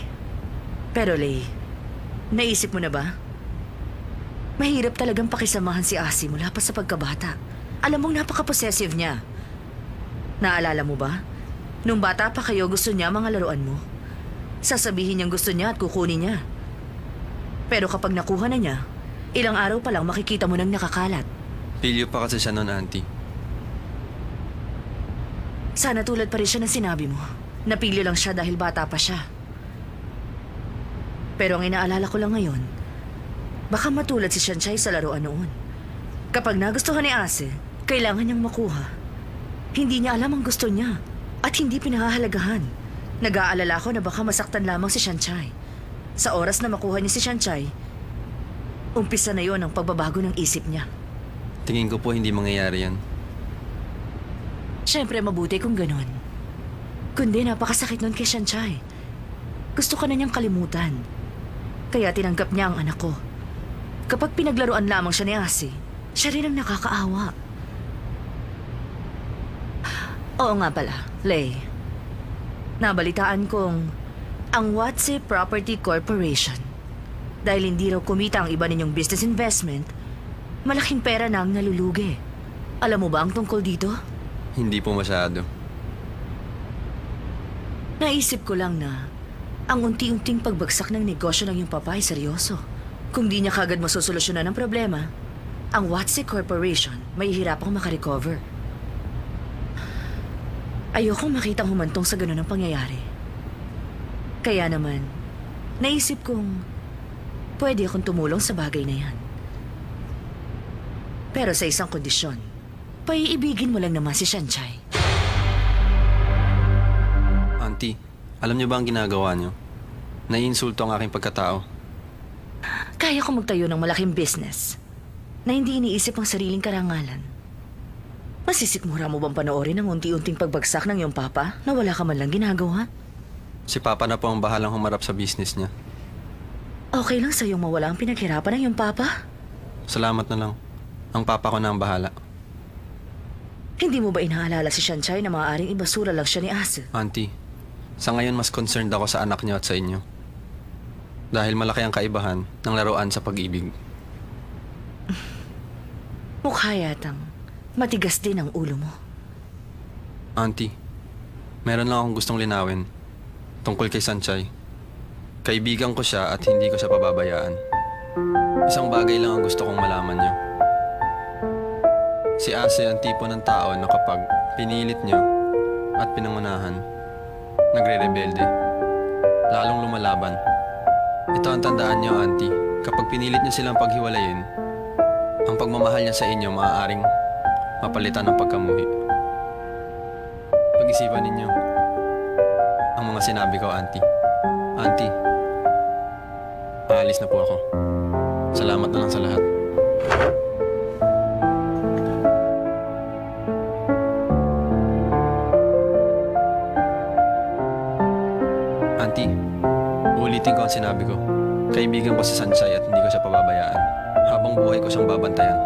Pero, Lei, naisip mo na ba? Mahirap talagang pakisamahan si Asi mula pa sa pagkabata. Alam mong napaka-possessive niya. Naalala mo ba? Nung bata pa kayo, gusto niya mga laruan mo. Sasabihin niyang gusto niya at kukunin niya. Pero kapag nakuha na niya, ilang araw pa lang makikita mo nang nakakalat. Pilyo pa kasi siya noon, Auntie. Sana tulad pa rin siya ng sinabi mo. Napilyo lang siya dahil bata pa siya. Pero ang inaalala ko lang ngayon, baka matulad si Shanshay sa laruan noon. Kapag nagustuhan ni Ase, kailangan niyang makuha. Hindi niya alam ang gusto niya at hindi pinahahalagahan. Nag-aalala ko na baka masaktan lamang si Shanshay. Sa oras na makuha niya si Shanshay, umpisa na yon ang pagbabago ng isip niya. Tingin ko po hindi mangyayari yan. Siyempre mabuti kung ganun. Kundi napakasakit nun kay Sanchay. Gusto ka na niyang kalimutan. Kaya tinanggap niya ang anak ko. Kapag pinaglaruan lamang siya ni Asi, siya rin ang nakakaawa. Oo nga pala, Lay. Nabalitaan kong ang Watse Property Corporation, dahil hindi raw kumita ang iba ninyong business investment, malaking pera na ang nalulugi. Alam mo ba ang tungkol dito? Hindi po masyado. Naisip ko lang na ang unti-unting pagbagsak ng negosyo ng iyong papa ay seryoso. Kung di niya kagad masusolusyonan ang problema, ang Watse Corporation may hirapang makarecover. Ayokong makitang humantong sa ganun ang pangyayari. Kaya naman, naisip kong pwede akong tumulong sa bagay na yan. Pero sa isang kondisyon, paiibigin mo lang naman si Sanchay. Auntie, alam niyo ba ang ginagawa niyo? Naiinsulto ang aking pagkatao. Kaya ko magtayo ng malaking business na hindi iniisip ang sariling karangalan. Masisikmura mo bang panoorin ang unti-unting pagbagsak ng iyong papa na wala ka man lang ginagawa? Si Papa na po ang bahalang humarap sa business niya. Okay lang sa'yong mawala ang pinaghirapan ng iyong papa? Salamat na lang. Ang papa ko na ang bahala. Hindi mo ba inaalala si Sanchay na maaaring ibasura lang siya ni Asa? Auntie, sa ngayon mas concerned ako sa anak niyo at sa inyo. Dahil malaki ang kaibahan ng laruan sa pag-ibig. Mukha yatang matigas din ang ulo mo. Auntie, meron lang akong gustong linawin tungkol kay Sanchay. Kaibigan ko siya at hindi ko siya pababayaan. Isang bagay lang ang gusto kong malaman niyo. Si Ase ang tipo ng tao na kapag pinilit niyo at pinangunahan, nagre-rebelde, lalong lumalaban. Ito ang tandaan niyo, Auntie. Kapag pinilit niyo silang paghiwalayin, ang pagmamahal niya sa inyo maaaring mapalitan ng pagkamuhi. Pag-isipan ninyo ang mga sinabi ko, Auntie. Auntie, aalis na po ako. Salamat na lang sa lahat. Auntie, ulitin ko ang sinabi ko. Kaibigan ko si Sanchay at hindi ko siya pababayaan. Habang buhay ko siyang babantayan.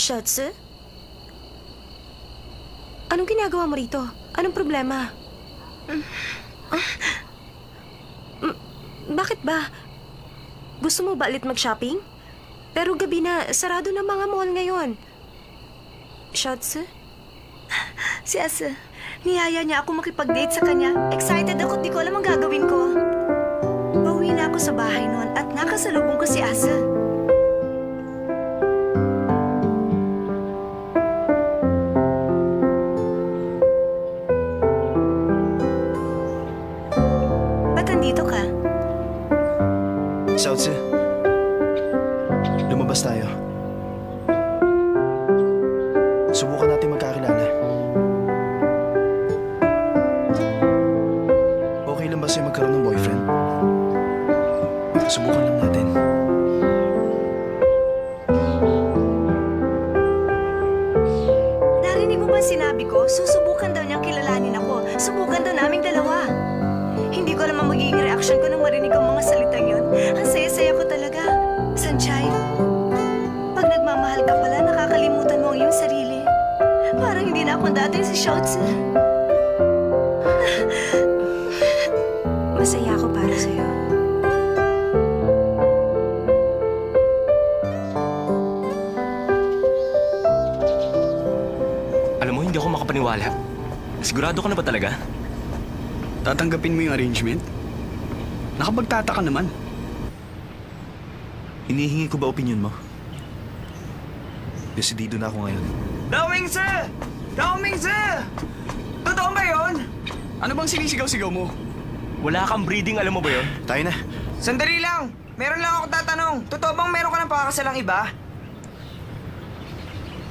Shotsu? Anong ginagawa mo rito? Anong problema? Bakit ba? Gusto mo ba ulit mag-shopping? Pero gabi na, sarado na mga mall ngayon. Shotsu? Si Asa, niyaya niya ako makipag-date sa kanya. Excited ako, di ko alam ang gagawin ko. Pauwi na ako sa bahay noon at nakasalubong ko si Asa. Ba't nandito ka? Shotsu, lumabas tayo. Subukan natin magkakilala. Okay lang ba sa'yo magkaroon ng boyfriend? Subukan lang natin. Narinig mo ba sinabi ko? Susubukan daw niyang kilalanin ako. Subukan daw naming dalawa. Hindi ko naman magiging reaction ko nang marinig ang mga salitang yun. Ang saya-saya ko talaga. Sanchay, pag nagmamahal ka pala, nakakalimutan mo ang iyong sarili. Parang hindi na ako dati si Shotsu. Masaya ako para sa'yo. Alam mo, hindi ako makapaniwala. Sigurado ka na ba talaga? Tatanggapin mo yung arrangement? Nakapagtataka naman. Hinihingi ko ba opinion mo? Desidido na ako ngayon. Daomingse! Daomingse! Totoo ba yun? Ano bang sinisigaw-sigaw mo? Wala kang breeding, alam mo ba yun? Tayo na. Sandali lang. Meron lang ako tatanong. Totoo bang meron ka ng pakakasalang iba?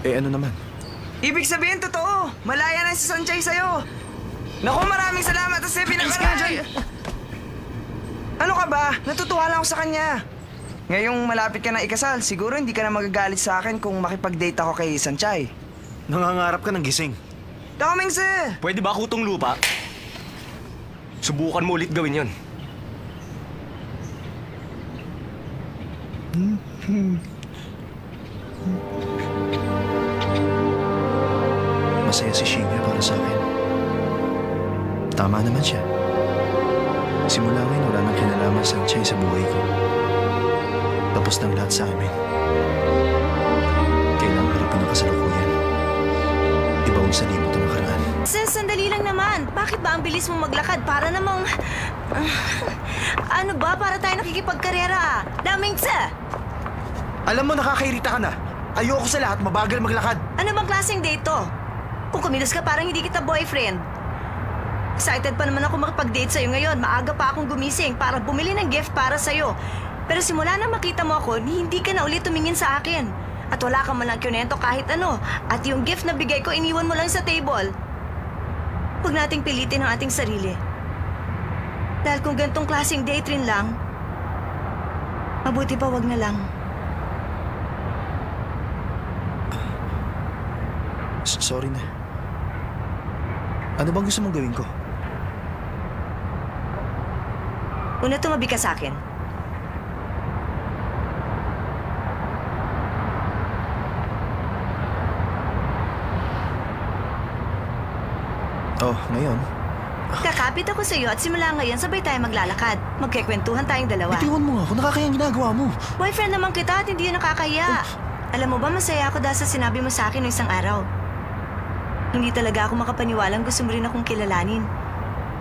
Eh ano naman? Ibig sabihin, totoo. Malaya na si Sanchay sa'yo. Naku, maraming salamat kasi pinakaray. Ano ka ba? Natutuwa lang ako sa kanya. Ngayong malapit ka na ikasal, siguro hindi ka na magagalit sa akin kung makipag-date ako kay Sanchay. Nangangarap ka ng gising. Daming sir! Pwede ba kutong lupa? Subukan mo ulit gawin yon. Masaya si Shinya para sa akin. Tama naman siya. Simula ngayon, wala nang kinalaman si Sanchay sa buhay ko. Tapos ng lahat sa amin. Kailangan harapin ang kasalukuyan. Ibawin sa limot ang nakaraan. Sis, sandali lang naman. Bakit ba ang bilis mo maglakad? Para namang... ano ba? Para tayo nakikipagkarera. Daming sa! Alam mo, nakakairita ka na. Ayoko sa lahat, mabagal maglakad. Ano bang klaseng date to? Kung kumilos ka, parang hindi kita boyfriend. Excited pa naman ako makipag-date sa'yo ngayon. Maaga pa akong gumising para bumili ng gift para sa'yo. Pero simula na makita mo ako, hindi ka na ulit tumingin sa akin. At wala ka man lang kunento kahit ano. At yung gift na bigay ko, iniwan mo lang sa table. Huwag nating pilitin ang ating sarili. Dahil kung gantong klaseng date rin lang, mabuti pa wag na lang. Sorry na. Ano bang gusto mong gawin ko? Una, tumabi ka sa akin. Oh, ngayon? Kakapit ako sa'yo at simula ngayon sabay tayo maglalakad. Magkikwentuhan tayong dalawa. Bitiwan mo nga ako, nakakayang ginagawa mo. Boyfriend naman kita at hindi yun nakakaya. Alam mo ba, masaya ako dahil sa sinabi mo sa akin noong isang araw. Hindi talaga ako makapaniwalang gusto mo rin akong kilalanin.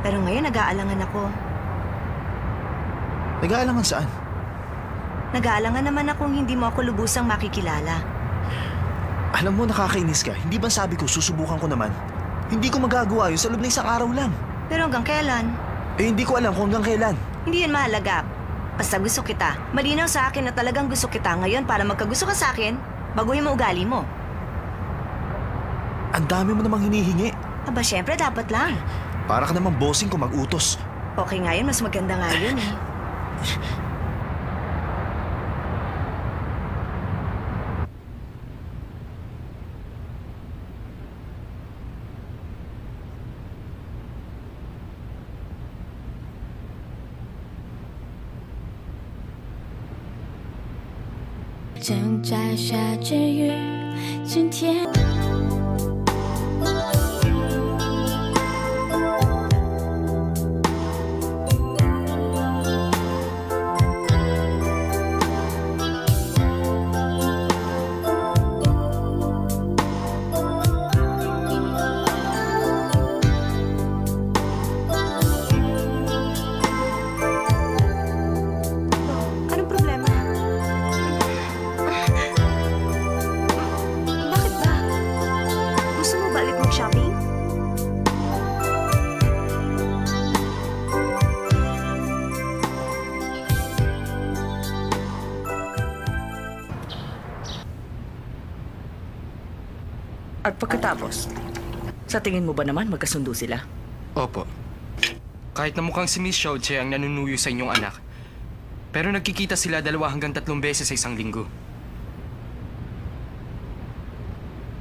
Pero ngayon nag-aalangan ako. Nag-aalangan saan? Nag-aalangan naman akong hindi mo ako lubusang makikilala. Alam mo, nakakainis ka. Hindi ba sabi ko, susubukan ko naman? Hindi ko magagawa yun sa loob ng isang araw lang. Pero hanggang kailan? Eh, hindi ko alam kung hanggang kailan. Hindi yun mahalaga. Basta gusto kita. Malinaw sa akin na talagang gusto kita ngayon para magkagusto ka sa akin, baguhin mo ugali mo. Ang dami mo namang hinihingi. Aba, syempre dapat lang. Para ka namang bossing kung mag-utos. Okay nga yun, mas maganda nga yun eh.正在下着雨，今天。At pagkatapos, sa tingin mo ba naman magkasundo sila? Opo. Kahit na mukhang si Miss Xiaoche ang nanunuyo sa inyong anak, pero nagkikita sila 2 hanggang 3 beses sa isang linggo.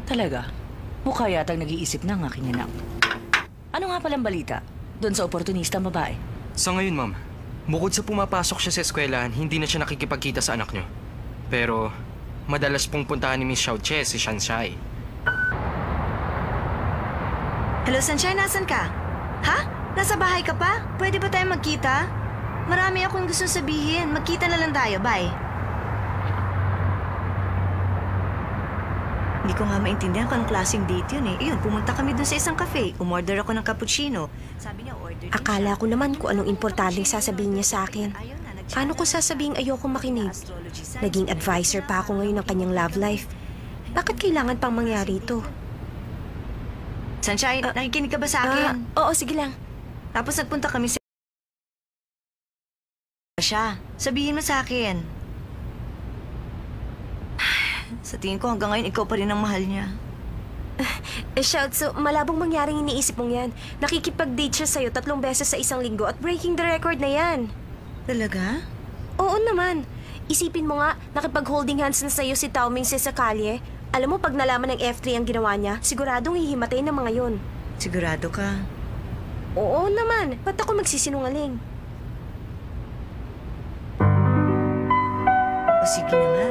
Talaga? Mukha yatang nag-iisip na ang aking anak. Ano nga palang balita doon sa oportunistang babae? Sa ngayon, ma'am, bukod sa pumapasok siya sa eskwelahan, hindi na siya nakikipagkita sa anak niyo. Pero, madalas pong puntahan ni Miss Xiaoche si Sanchay. Hello, Sunshine, nasan ka? Ha? Nasa bahay ka pa? Pwede ba tayo magkita? Marami akong gusto sabihin. Magkita na lang tayo. Bye. Hindi ko nga maintindihan kung anong klaseng date yun eh. Iyon, pumunta kami dun sa isang cafe. Umorder ako ng cappuccino. Sabi niya, order din Akala siya. ko naman kung anong importanteng sasabihin niya sa akin. Paano ko sasabihin ayokong makinig? Naging advisor pa ako ngayon ng kanyang love life. Bakit kailangan pang mangyari ito? Sunshine, nakikinig ka ba sa akin? Oo, sige lang. Tapos nagpunta kami sa... siya. Sabihin mo sa akin. Sa tingin ko hanggang ngayon ikaw pa rin ang mahal niya. Xiaozu, malabong mangyaring iniisip mong yan. Nakikipag-date siya sa'yo 3 beses sa isang linggo at breaking the record na yan. Talaga? Oo naman. Isipin mo nga, nakipag-holding hands na sa'yo si Tao Mingse sa kalye. Alam mo, pag nalaman ng F3 ang ginawa niya, siguradong hihimatay ng mga yon. Sigurado ka? Oo naman. Ba't ako magsisinungaling? O sige na nga.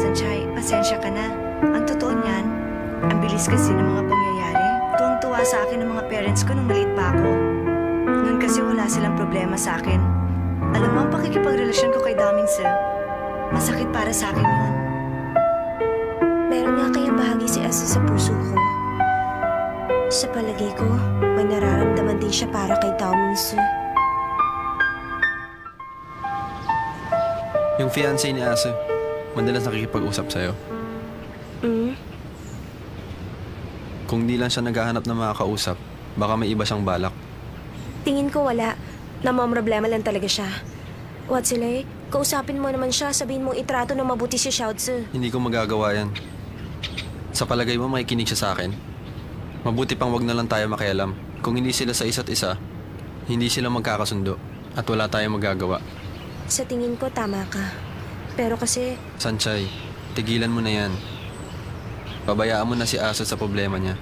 Sanchay, pasensya ka na. Ang totoo niyan, ang bilis kasi ng mga pangyayari. Tuwang-tuwa sa akin ng mga parents ko nung maliit pa ako. Noon kasi wala silang problema sa akin. Alam mo, ang pakikipagrelasyon ko kay Damingse, masakit para sa akin yun. Meron nga kayang bahagi si Asa sa puso ko. Sa palagay ko, may nararamdaman din siya para kay Tao Mingse. Yung fiancé ni Asa, madalas nakikipag-usap sa'yo. Kung di lang siya naghahanap ng makakausap, baka may iba siyang balak. Tingin ko wala. Namamroblema lang talaga siya. Watsile, kausapin mo naman siya, sabihin mong itrato na mabuti si Xiaozu. Hindi ko magagawa yan. Sa palagay mo, makikinig siya sa akin. Mabuti pang wag na lang tayo makialam. Kung hindi sila sa isa't isa, hindi sila magkakasundo at wala tayong magagawa. Sa tingin ko, tama ka. Pero kasi, Sanchay, tigilan mo na yan. Pabayaan mo na si Asa sa problema niya.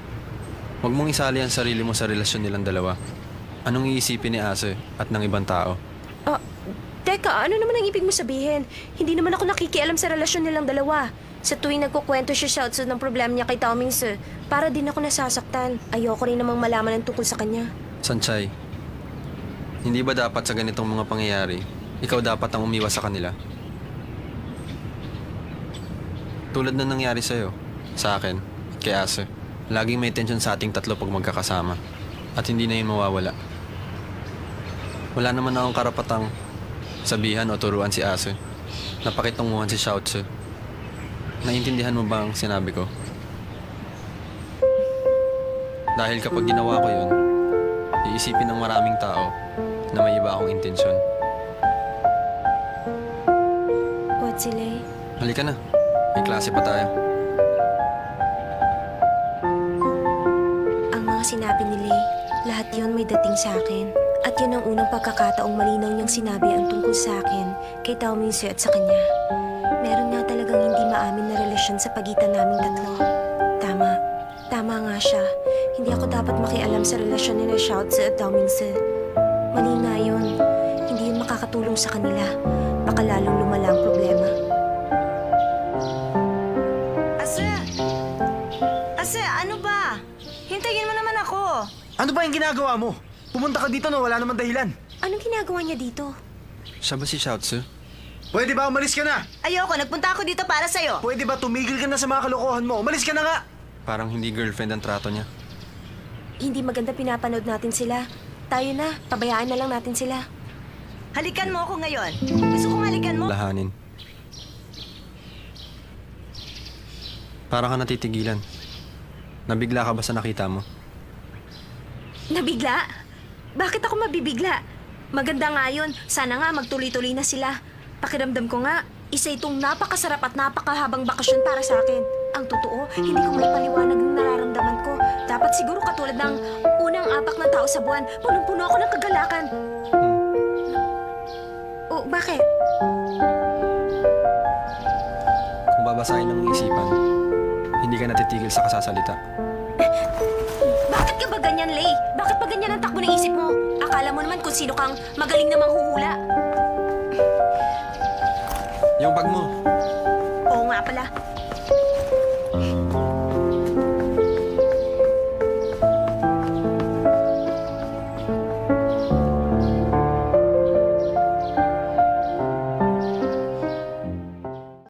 Huwag mong isali ang sarili mo sa relasyon nilang dalawa. Anong iisipin ni Asa at ng ibang tao? Teka, ano naman ang ibig mo sabihin? Hindi naman ako nakikialam sa relasyon nilang dalawa. Sa tuwing nagkukwento si Xiaozu ng problema niya kay Tao Mingse, para din ako nasasaktan. Ayoko rin namang malaman ang tungkol sa kanya. Sanchay, hindi ba dapat sa ganitong mga pangyayari, ikaw dapat ang umiwas sa kanila? Tulad na nangyari sa'yo, sa akin, at kay Asa. Laging may tensyon sa ating tatlo pag magkakasama. At hindi na yun mawawala. Wala naman akong karapatang sabihan o turuan si Asa. Napakitunguhan si Xiaozu. Naintindihan mo ba ang sinabi ko? Dahil kapag ginawa ko yun, iisipin ng maraming tao na may iba akong intensyon. Watsile, Halika na. May klase pa tayo. ang mga sinabi ni Lei, lahat yon may dating sa akin. At yun ang unang pagkakataong malinaw niyang sinabi ang tungkol sa akin kay Tao Mingse at sa kanya. Meron nga talagang hindi maamin na relasyon sa pagitan naming tatlo. Tama nga siya. Hindi ako dapat makialam sa relasyon nila Xiaozu at Tao Mingse. Mali nga yun. Hindi yun makakatulong sa kanila. Baka lalong lumala ang problema. Ase, ano ba? Hintayin mo naman ako. Ano ba yung ginagawa mo? Pumunta ka dito na wala naman dahilan. Anong ginagawa niya dito? Siya ba si Xiaozu? Pwede ba umalis ka na? Ayoko, nagpunta ako dito para sa'yo. Pwede ba tumigil ka na sa mga kalokohan mo? Umalis ka na nga! Parang hindi girlfriend ang trato niya. Hindi maganda pinapanood natin sila. Tayo na, pabayaan na lang natin sila. Halikan mo ako ngayon. Gusto kong halikan mo. Lahanin. Parang ka natitigilan. Nabigla ka ba sa nakita mo? Nabigla? Bakit ako mabibigla? Maganda nga yun. Sana nga magtuloy-tuloy na sila. Pakiramdam ko nga, isa itong napakasarap at napakahabang bakasyon para sa akin. Ang totoo, hindi ko maipaliwanag yung nararamdaman ko. Dapat siguro katulad ng unang apak ng tao sa buwan, punong-puno ako ng kagalakan. Oh, bakit? Kung babasahin ng isipan, hindi ka natitigil sa kasasalita. Bakit ka ba ganyan, Lei? Bakit ba ganyan ang takbo ng isip mo? Akala mo naman kung sino kang magaling na manghuhula. Yung bag mo. Oo nga pala.